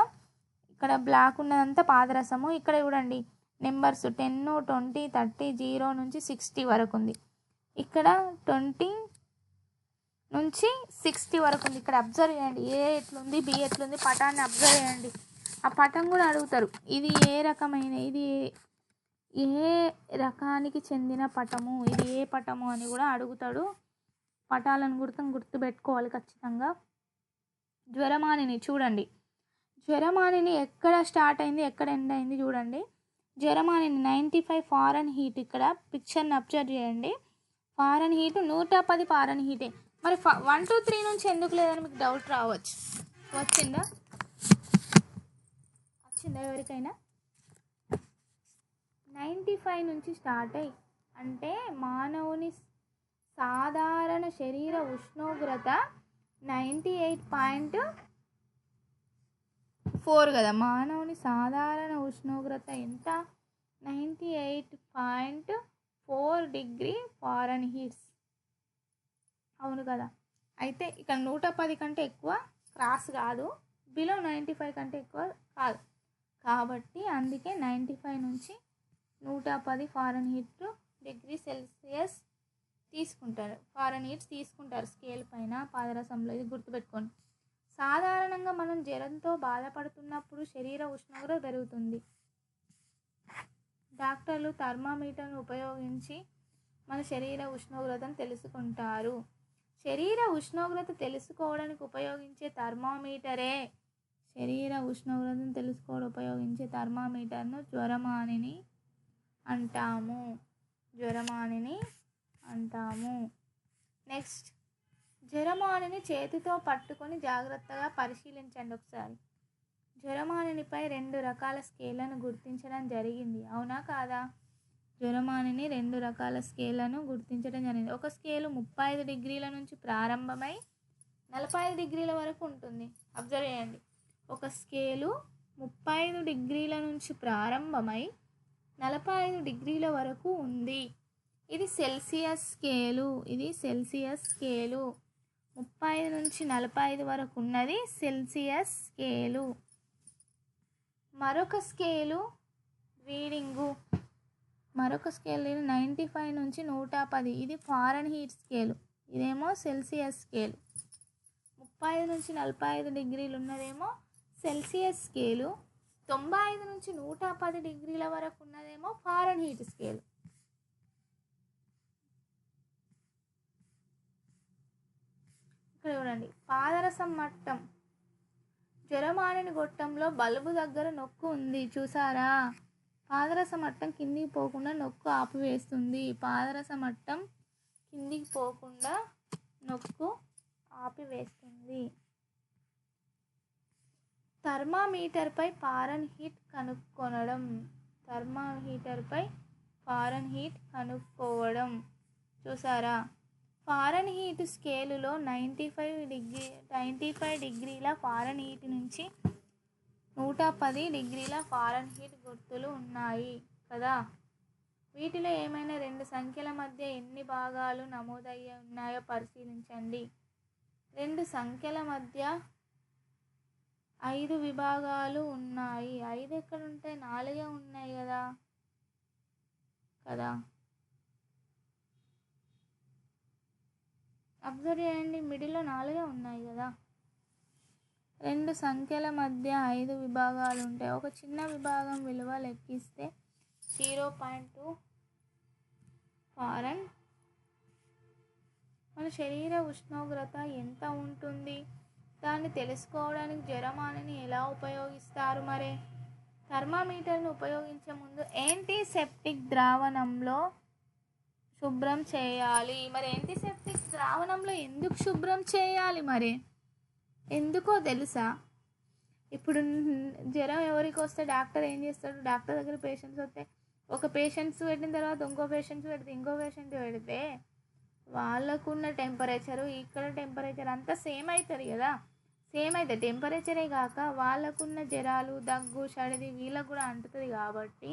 ఇక్కడ బ్లాక్ ఉన్నదంతా పాదరసము. ఇక్కడ చూడండి నెంబర్స్ 10, 20, 30, 0 నుంచి 60 వరకు ఉంది. ఇక్కడ 20 నుంచి 60 వరకు ఉంది. ఇక్కడ అబ్జర్వ్ చేయండి, ఏ ఎట్లుంది, బి ఎట్లుంది, పటాన్ని అబ్జర్వ్ చేయండి. ఆ పటం కూడా అడుగుతారు, ఇది ఏ రకమైన, ఇది ఏ రకానికి చెందిన పటము, ఇది ఏ పటము అని కూడా అడుగుతాడు. పటాలను గుర్తుపెట్టుకోవాలి ఖచ్చితంగా. జ్వరమానిని చూడండి. జ్వరమానిని ఎక్కడ స్టార్ట్ అయింది, ఎక్కడ ఎండ్ అయింది చూడండి. జ్వరమానిని 95 ఫారెన్ హీట్. ఇక్కడ పిక్చర్ని అబ్జర్వ్ చేయండి. ఫారెన్ హీట్ 110 ఫారెన్ హీటే. మరి 1 2 3 నుంచి ఎందుకు లేదని మీకు డౌట్ రావచ్చు. వచ్చిందా ఎవరికైనా? 95 నుంచి స్టార్ట్ అయ్యి అంటే మానవుని సాధారణ శరీర ఉష్ణోగ్రత 98.4 కదా. మానవుని సాధారణ ఉష్ణోగ్రత ఎంత? 98.4 డిగ్రీ ఫారెన్ హీట్స్. అవును కదా. అయితే ఇక్కడ 110 కంటే ఎక్కువ క్రాస్ కాదు, బిలో 95 కంటే ఎక్కువ కాదు. కాబట్టి అందుకే 95 నుంచి 110 ఫారెన్ హీట్ డిగ్రీ సెల్సియస్ తీసుకుంటారు. ఫారెన్ హీట్స్ తీసుకుంటారు స్కేల్ పైన పాదరసంలో. ఇది గుర్తుపెట్టుకోండి. సాధారణంగా మనం జ్వరంతో బాధపడుతున్నప్పుడు శరీర ఉష్ణోగ్రత పెరుగుతుంది. డాక్టర్లు థర్మామీటర్ను ఉపయోగించి మన శరీర ఉష్ణోగ్రతను తెలుసుకుంటారు. శరీర ఉష్ణోగ్రత తెలుసుకోవడానికి ఉపయోగించే థర్మామీటర్ను జ్వరమానిని అంటాము. నెక్స్ట్, జ్వరమానిని చేతితో పట్టుకొని జాగ్రత్తగా పరిశీలించండి ఒకసారి. జ్వరమానినిపై 2 రకాల స్కేళ్లను గుర్తించడం జరిగింది. అవునా కాదా? జ్వరమానిని 2 రకాల స్కేళ్లను గుర్తించడం జరిగింది. ఒక స్కేలు 35 డిగ్రీల నుంచి ప్రారంభమై 45 డిగ్రీల వరకు ఉంటుంది. అబ్జర్వ్ చేయండి. ఒక స్కేలు 35 డిగ్రీల నుంచి ప్రారంభమై 45 డిగ్రీల వరకు ఉంది. ఇది సెల్సియస్ స్కేలు. 35 నుంచి 45 వరకు ఉన్నది సెల్సియస్ స్కేలు. మరొక స్కేలు రీడింగు 95 నుంచి 110. ఇది ఫారెన్ హీట్ స్కేలు. ఇదేమో సెల్సియస్ స్కేలు. 35 నుంచి 45 డిగ్రీలు ఉన్నదేమో సెల్సియస్ స్కేలు. 95 నుంచి 110 డిగ్రీల వరకు ఉన్నదేమో ఫారెన్ హీట్ స్కేలు. ఇక్కడ చూడండి. పాదరసం మట్టం. జ్వరమానిని గొట్టంలో బల్బు దగ్గర నొక్కు ఉంది చూసారా. పాదరస మట్టం కిందికి పోకుండా నొక్కు ఆపివేస్తుంది. థర్మామీటర్పై ఫారెన్ హీట్ కనుక్కోవడం చూసారా. ఫారెన్ హీట్ స్కేలులో 95 డిగ్రీల ఫారెన్ హీట్ నుంచి 110 డిగ్రీల ఫారెన్ హీట్ గుర్తులు ఉన్నాయి కదా. వీటిలో ఏమైనా 2 సంఖ్యల మధ్య ఎన్ని భాగాలు నమోదయ్యి ఉన్నాయో పరిశీలించండి. 2 సంఖ్యల మధ్య 5 విభాగాలు ఉన్నాయి. 5 ఎక్కడ ఉంటాయి? 4 ఉన్నాయి కదా. అబ్జర్వ్ చేయండి. మిడిల్లో 4 ఉన్నాయి కదా. 2 సంఖ్యల మధ్య 5 విభాగాలు ఉంటాయి. ఒక చిన్న విభాగం విలువ లెక్కిస్తే 0.2 ఫారెన్. మన శరీర ఉష్ణోగ్రత ఎంత ఉంటుంది? దాన్ని తెలుసుకోవడానికి జ్వరమానిని ఎలా ఉపయోగిస్తారు? మరి థర్మామీటర్ను ఉపయోగించే ముందు యాంటీసెప్టిక్ ద్రావణంలో శుభ్రం చేయాలి. మరి యాంటీసెప్టిక్ ద్రావణంలో ఎందుకు శుభ్రం చేయాలి? మరి ఎందుకో తెలుసా? ఇప్పుడు జ్వరం ఎవరికి వస్తే డాక్టర్ ఏం చేస్తాడు? డాక్టర్ దగ్గర పేషెంట్స్ వస్తే ఒక పేషెంట్స్ పెట్టిన తర్వాత ఇంకో పేషెంట్ పెడితే వాళ్ళకున్న టెంపరేచరు ఇక్కడ టెంపరేచర్ అంతా సేమ్ అవుతుంది కదా. సేమ్ అయితే టెంపరేచరే కాక వాళ్ళకున్న జ్వరాలు, దగ్గు, సర్ది వీళ్ళకు కూడా అంటుతుంది. కాబట్టి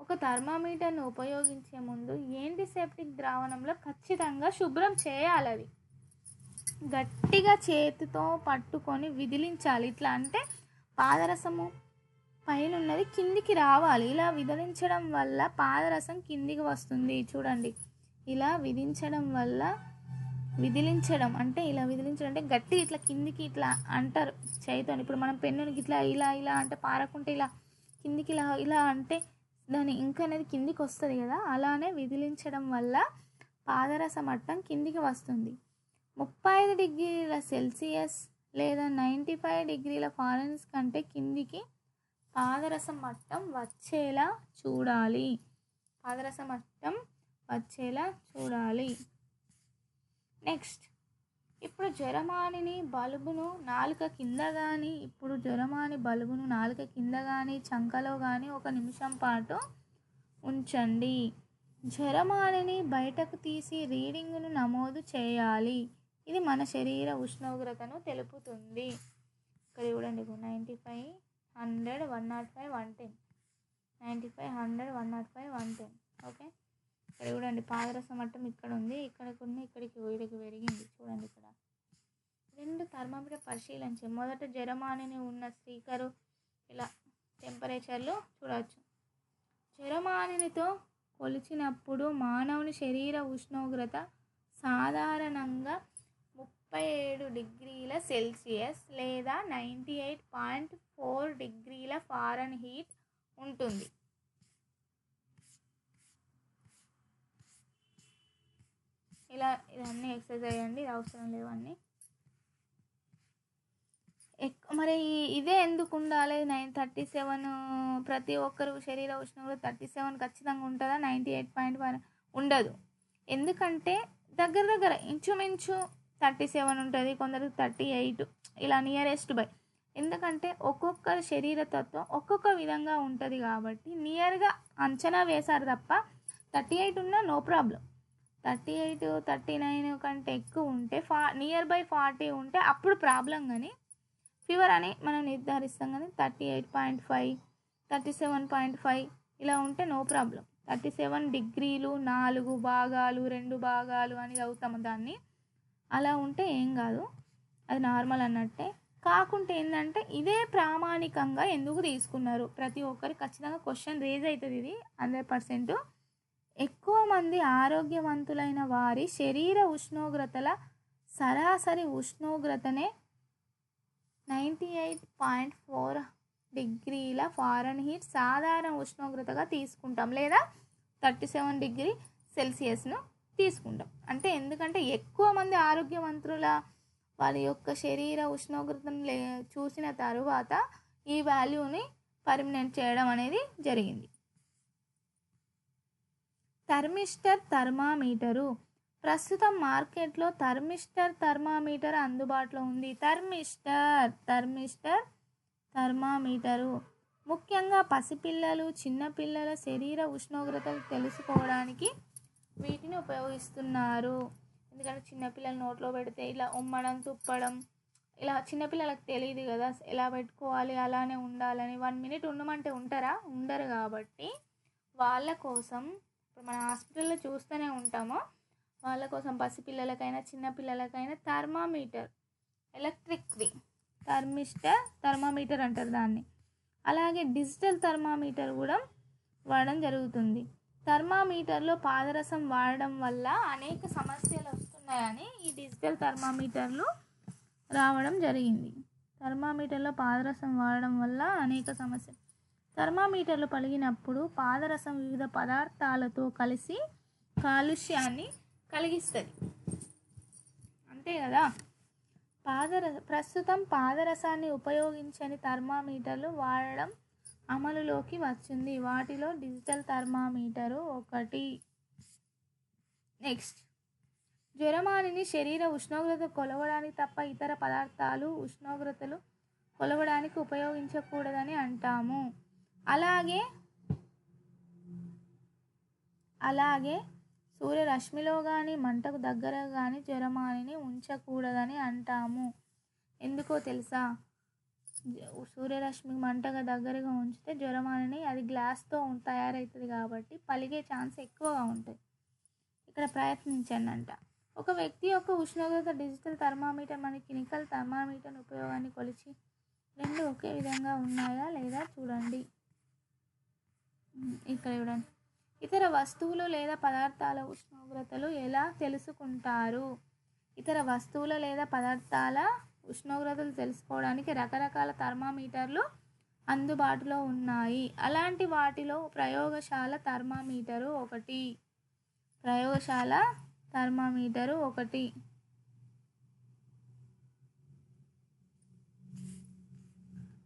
ఒక థర్మామీటర్ను ఉపయోగించే ముందు యాంటీసెప్టిక్ ద్రావణంలో ఖచ్చితంగా శుభ్రం చేయాలి. అది గట్టిగా చేతితో పట్టుకొని విదిలించాలి. ఇట్లా అంటే పాదరసము పైన ఉన్నది కిందికి రావాలి. ఇలా విదిలించడం వల్ల పాదరసం కిందికి వస్తుంది. చూడండి, ఇలా విదిలించడం అంటే గట్టి ఇట్లా కిందికి ఇట్లా అంటారు చేతితో. ఇప్పుడు మనం పెన్నుకి ఇట్లా ఇలా అంటే పారకుంటే ఇలా కిందికి ఇలా అంటే దాని ఇంక్ అనేది కిందికి వస్తుంది కదా. అలానే విదిలించడం వల్ల పాదరస మట్టం కిందికి వస్తుంది. 35 డిగ్రీల సెల్సియస్ లేదా 95 డిగ్రీల ఫారెన్హీట్ కంటే కిందికి పాదరస మట్టం వచ్చేలా చూడాలి. పాదరస మట్టం వచ్చేలా చూడాలి. నెక్స్ట్, ఇప్పుడు జరమానిని బల్బును నాలుక కింద కానీ చంకలో కానీ 1 నిమిషం పాటు ఉంచండి. జరమానిని బయటకు తీసి రీడింగును నమోదు చేయాలి. ఇది మన శరీర ఉష్ణోగ్రతను తెలుపుతుంది. ఇక్కడ చూడండి, 95, 100, 105, 110, 95, 100, 105, 110. ఓకే, ఇక్కడ చూడండి పాదరస మట్టం ఇక్కడ ఉంది, ఇక్కడికి పెరిగింది. చూడండి, ఇక్కడ 2 థర్మామీటర్ పరిశీలించి మొదట జరమానిని ఉన్న స్పీకరు ఇలా టెంపరేచర్లు చూడవచ్చు. జరమానినితో కొలిచినప్పుడు మానవుని శరీర ఉష్ణోగ్రత సాధారణంగా 37 డిగ్రీల సెల్సియస్ లేదా 98.4 డిగ్రీల ఫారెన్హీట్ ఉంటుంది. ఇదన్నీ ఎక్సర్సైజ్ అయ్యండి, ఇది అవసరం లేవన్నీ. మరి ఇదే ఎందుకు ఉండాలి? 37 ప్రతి ఒక్కరు శరీర ఉష్ణోగ్రత 37 ఖచ్చితంగా ఉంటుందా? 98.1 ఉండదు. ఎందుకంటే దగ్గర ఇంచుమించు 37 ఉంటుంది, కొందరు 38, ఇలా నియరెస్ట్ బై. ఎందుకంటే ఒక్కొక్కరి శరీర తత్వం ఒక్కొక్క విధంగా ఉంటుంది కాబట్టి నియర్గా అంచనా వేశారు తప్ప 38 ఉన్నా నో ప్రాబ్లం. 38, 39 కంటే ఎక్కువ ఉంటే నియర్ బై 40 ఉంటే అప్పుడు ప్రాబ్లం. కానీ ఫీవర్ అని మనం నిర్ధారిస్తాం, కానీ 38.5, 37.5 ఇలా ఉంటే నో ప్రాబ్లం. 37 డిగ్రీలు 4 భాగాలు 2 భాగాలు అని చదువుతాము దాన్ని, అలా ఉంటే ఏం కాదు, అది నార్మల్ అన్నట్టే. కాకుంటే ఏంటంటే ఇదే ప్రామాణికంగా ఎందుకు తీసుకున్నారు? ప్రతి ఒక్కరి ఖచ్చితంగా క్వశ్చన్ రేజ్ అవుతుంది. ఇది 100%. ఎక్కువ మంది ఆరోగ్యవంతులైన వారి శరీర ఉష్ణోగ్రతల సరాసరి ఉష్ణోగ్రతనే 98.4 డిగ్రీల ఫారెన్హీట్ సాధారణ ఉష్ణోగ్రతగా తీసుకుంటాం, లేదా 37 డిగ్రీ సెల్సియస్ను తీసుకుంటాం. అంటే ఎందుకంటే ఎక్కువ మంది ఆరోగ్యవంతుల వారి యొక్క శరీర ఉష్ణోగ్రతను చూసిన తరువాత ఈ వాల్యూని పర్మనెంట్ చేయడం అనేది జరిగింది. Thermistor thermometer. ప్రస్తుతం మార్కెట్లో థర్మామీటర్ అందుబాటులో ఉంది. థర్మిస్టర్ థర్మామీటరు ముఖ్యంగా పసిపిల్లలు, చిన్నపిల్లల శరీర ఉష్ణోగ్రతలు తెలుసుకోవడానికి వీటిని ఉపయోగిస్తున్నారు. ఎందుకంటే చిన్నపిల్లలు నోట్లో పెడితే ఇలా ఉమ్మడం, తుప్పడం, ఇలా చిన్నపిల్లలకు తెలియదు కదా ఎలా పెట్టుకోవాలి, అలానే ఉండాలని. 1 మినిట్ ఉండమంటే ఉండరు కాబట్టి వాళ్ళ కోసం ఇప్పుడు మన హాస్పిటల్లో చూస్తూనే ఉంటామో, వాళ్ళ కోసం పసిపిల్లలకైనా చిన్నపిల్లలకైనా థర్మామీటర్, ఎలక్ట్రిక్ది థర్మామీటర్ అంటారు దాన్ని. అలాగే డిజిటల్ థర్మామీటర్ కూడా వాడడం జరుగుతుంది. థర్మామీటర్లో పాదరసం వాడడం వల్ల అనేక సమస్యలు వస్తున్నాయని ఈ డిజిటల్ థర్మామీటర్లు రావడం జరిగింది. థర్మామీటర్లో పాదరసం వాడడం వల్ల అనేక సమస్యలు. థర్మామీటర్లు పలిగినప్పుడు పాదరసం వివిధ పదార్థాలతో కలిసి కాలుష్యాన్ని కలిగిస్తుంది, అంతే కదా. ప్రస్తుతం పాదరసాన్ని ఉపయోగించని థర్మామీటర్లు వాడడం అమలులోకి వచ్చింది. వాటిలో డిజిటల్ థర్మామీటరు ఒకటి. నెక్స్ట్, జరమానిని శరీర ఉష్ణోగ్రత కొలవడానికి తప్ప ఇతర పదార్థాలు ఉష్ణోగ్రతలు కొలవడానికి ఉపయోగించకూడదని అంటాము. అలాగే సూర్యరశ్మిలో కానీ మంటకు దగ్గర కానీ జరమానిని ఉంచకూడదని అంటాము. ఎందుకో తెలుసా? సూర్యరశ్మి మంటగా దగ్గరగా ఉంచితే జరమానిని అది గ్లాస్తో తయారవుతుంది కాబట్టి పలిగే ఛాన్స్ ఎక్కువగా ఉంటుంది. ఇక్కడ ప్రయత్నించండి అంట. ఒక వ్యక్తి యొక్క ఉష్ణోగ్రత డిజిటల్ థర్మామీటర్ మరియు కెమికల్ థర్మామీటర్ ఉపయోగాన్ని కొలిచి రెండు ఒకే విధంగా ఉన్నాయా లేదా చూడండి. ఇక్కడ చూడండి. ఇతర వస్తువులు లేదా పదార్థాల ఉష్ణోగ్రతలు ఎలా తెలుసుకుంటారు? ఇతర వస్తువుల లేదా పదార్థాల ఉష్ణోగ్రతలు తెలుసుకోవడానికి రకరకాల థర్మామీటర్లు అందుబాటులో ఉన్నాయి. అలాంటి వాటిలో ప్రయోగశాల థర్మామీటరు ఒకటి. ప్రయోగశాల థర్మామీటరు 1.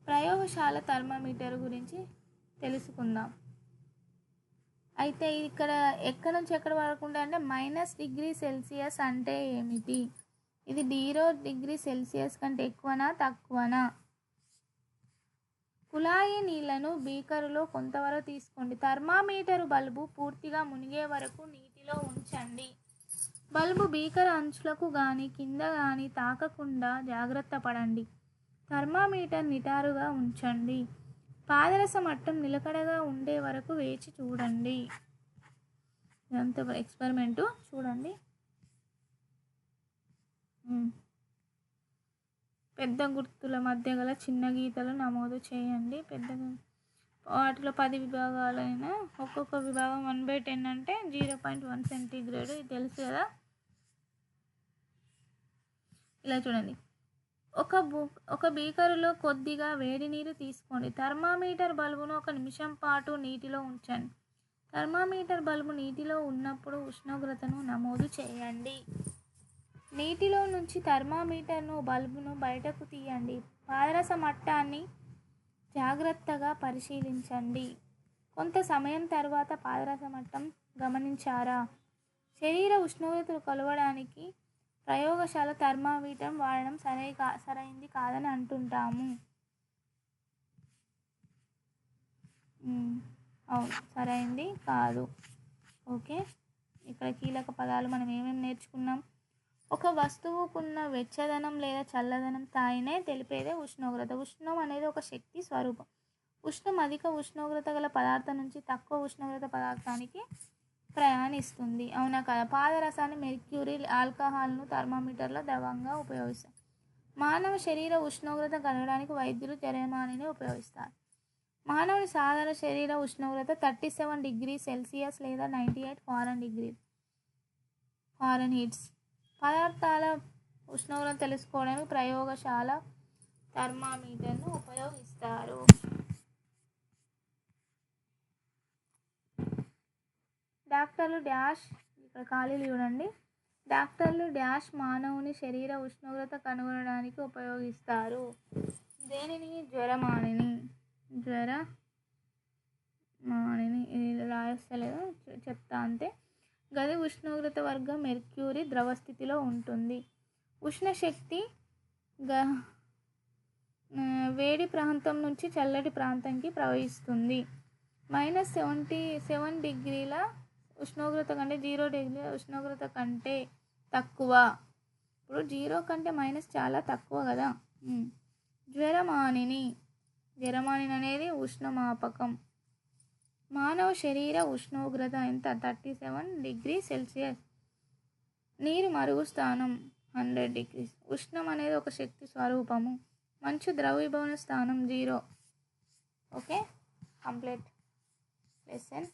ప్రయోగశాల థర్మామీటర్ గురించి తెలుసుకుందాం. అయితే ఇక్కడ ఎక్కడి నుంచి ఎక్కడి వరకు ఉండే అంటే -°C అంటే ఏమిటి? ఇది 0°C కంటే ఎక్కువనా తక్కువనా? కుళాయి నీళ్లను బీకరులో కొంతవరకు తీసుకోండి. థర్మామీటరు బల్బు పూర్తిగా మునిగే వరకు నీటిలో ఉంచండి. బల్బు బీకర్ అంచులకు కానీ కింద కానీ తాకకుండా జాగ్రత్త పడండి. థర్మామీటర్ నిటారుగా ఉంచండి. పాదరస మట్టం నిలకడగా ఉండే వరకు వేచి చూడండి. ఇదంతా ఎక్స్పెరిమెంటు చూడండి. పెద్ద గుర్తుల మధ్య గల చిన్న గీతలు నమోదు చేయండి. వాటిలో 10 విభాగాలైన ఒక్కొక్క విభాగం 1/10 అంటే 0.1 సెంటీగ్రేడ్. ఇది తెలుసు కదా. ఇలా చూడండి. ఒక బీకరులో కొద్దిగా వేడి నీరు తీసుకోండి. థర్మామీటర్ బల్బును 1 నిమిషం పాటు నీటిలో ఉంచండి. థర్మామీటర్ బల్బు నీటిలో ఉన్నప్పుడు ఉష్ణోగ్రతను నమోదు చేయండి. నీటిలో నుంచి థర్మామీటర్ను బల్బును బయటకు తీయండి. పాదరస మట్టాన్ని జాగ్రత్తగా పరిశీలించండి. కొంత సమయం తర్వాత పాదరస మట్టం గమనించారా? శరీర ఉష్ణోగ్రతను కొలవడానికి ప్రయోగశాల థర్మామీటర్ వాడడం సరైంది కాదని అంటుంటాము. అవును, సరైంది కాదు. ఓకే, ఇక్కడ కీలక పదాలు మనం ఏమేమి నేర్చుకున్నాం? ఒక వస్తువుకున్న వెచ్చదనం లేదా చల్లదనం స్థాయినే తెలిపేదే ఉష్ణోగ్రత. ఉష్ణం అనేది ఒక శక్తి స్వరూపం. ఉష్ణం అధిక ఉష్ణోగ్రత గల పదార్థం నుంచి తక్కువ ఉష్ణోగ్రత పదార్థానికి ప్రయాణిస్తుంది. అవునా కదా? పాదరసాన్ని, మెర్క్యూరీ, ఆల్కహాల్ను థర్మామీటర్లో ద్రవంగా ఉపయోగిస్తారు. మానవ శరీర ఉష్ణోగ్రత కనుగొనడానికి వైద్యులు జరమానిని ఉపయోగిస్తారు. మానవుని సాధారణ శరీర ఉష్ణోగ్రత 37°C లేదా 98 ఫారెన్హీట్స్. పదార్థాల ఉష్ణోగ్రత తెలుసుకోవడానికి ప్రయోగశాల థర్మామీటర్ను ఉపయోగిస్తారు. డాక్టర్లు డాష్, ఇక్కడ ఖాళీలు చూడండి. డాక్టర్లు డాష్ మానవుని శరీర ఉష్ణోగ్రత కనుగొనడానికి ఉపయోగిస్తారు. దేనిని? జ్వరమానిని. ఇది రాయస్తలేదు, చెప్తా అంతే. గది ఉష్ణోగ్రత వర్గం మెర్క్యూరీ ద్రవ స్థితిలో ఉంటుంది. ఉష్ణశక్తి వేడి ప్రాంతం నుంచి చల్లటి ప్రాంతానికి ప్రవహిస్తుంది. -77°ల ఉష్ణోగ్రత కంటే 0°ల ఉష్ణోగ్రత కంటే తక్కువ. ఇప్పుడు 0 కంటే మైనస్ చాలా తక్కువ కదా. జ్వరమానిని అనేది ఉష్ణమాపకం. మానవ శరీర ఉష్ణోగ్రత ఎంత? 37°C. నీరు మరుగు స్థానం 100°. ఉష్ణం అనేది ఒక శక్తి స్వరూపము. మంచు ద్రవీభవన స్థానం 0. Okay, complete lesson.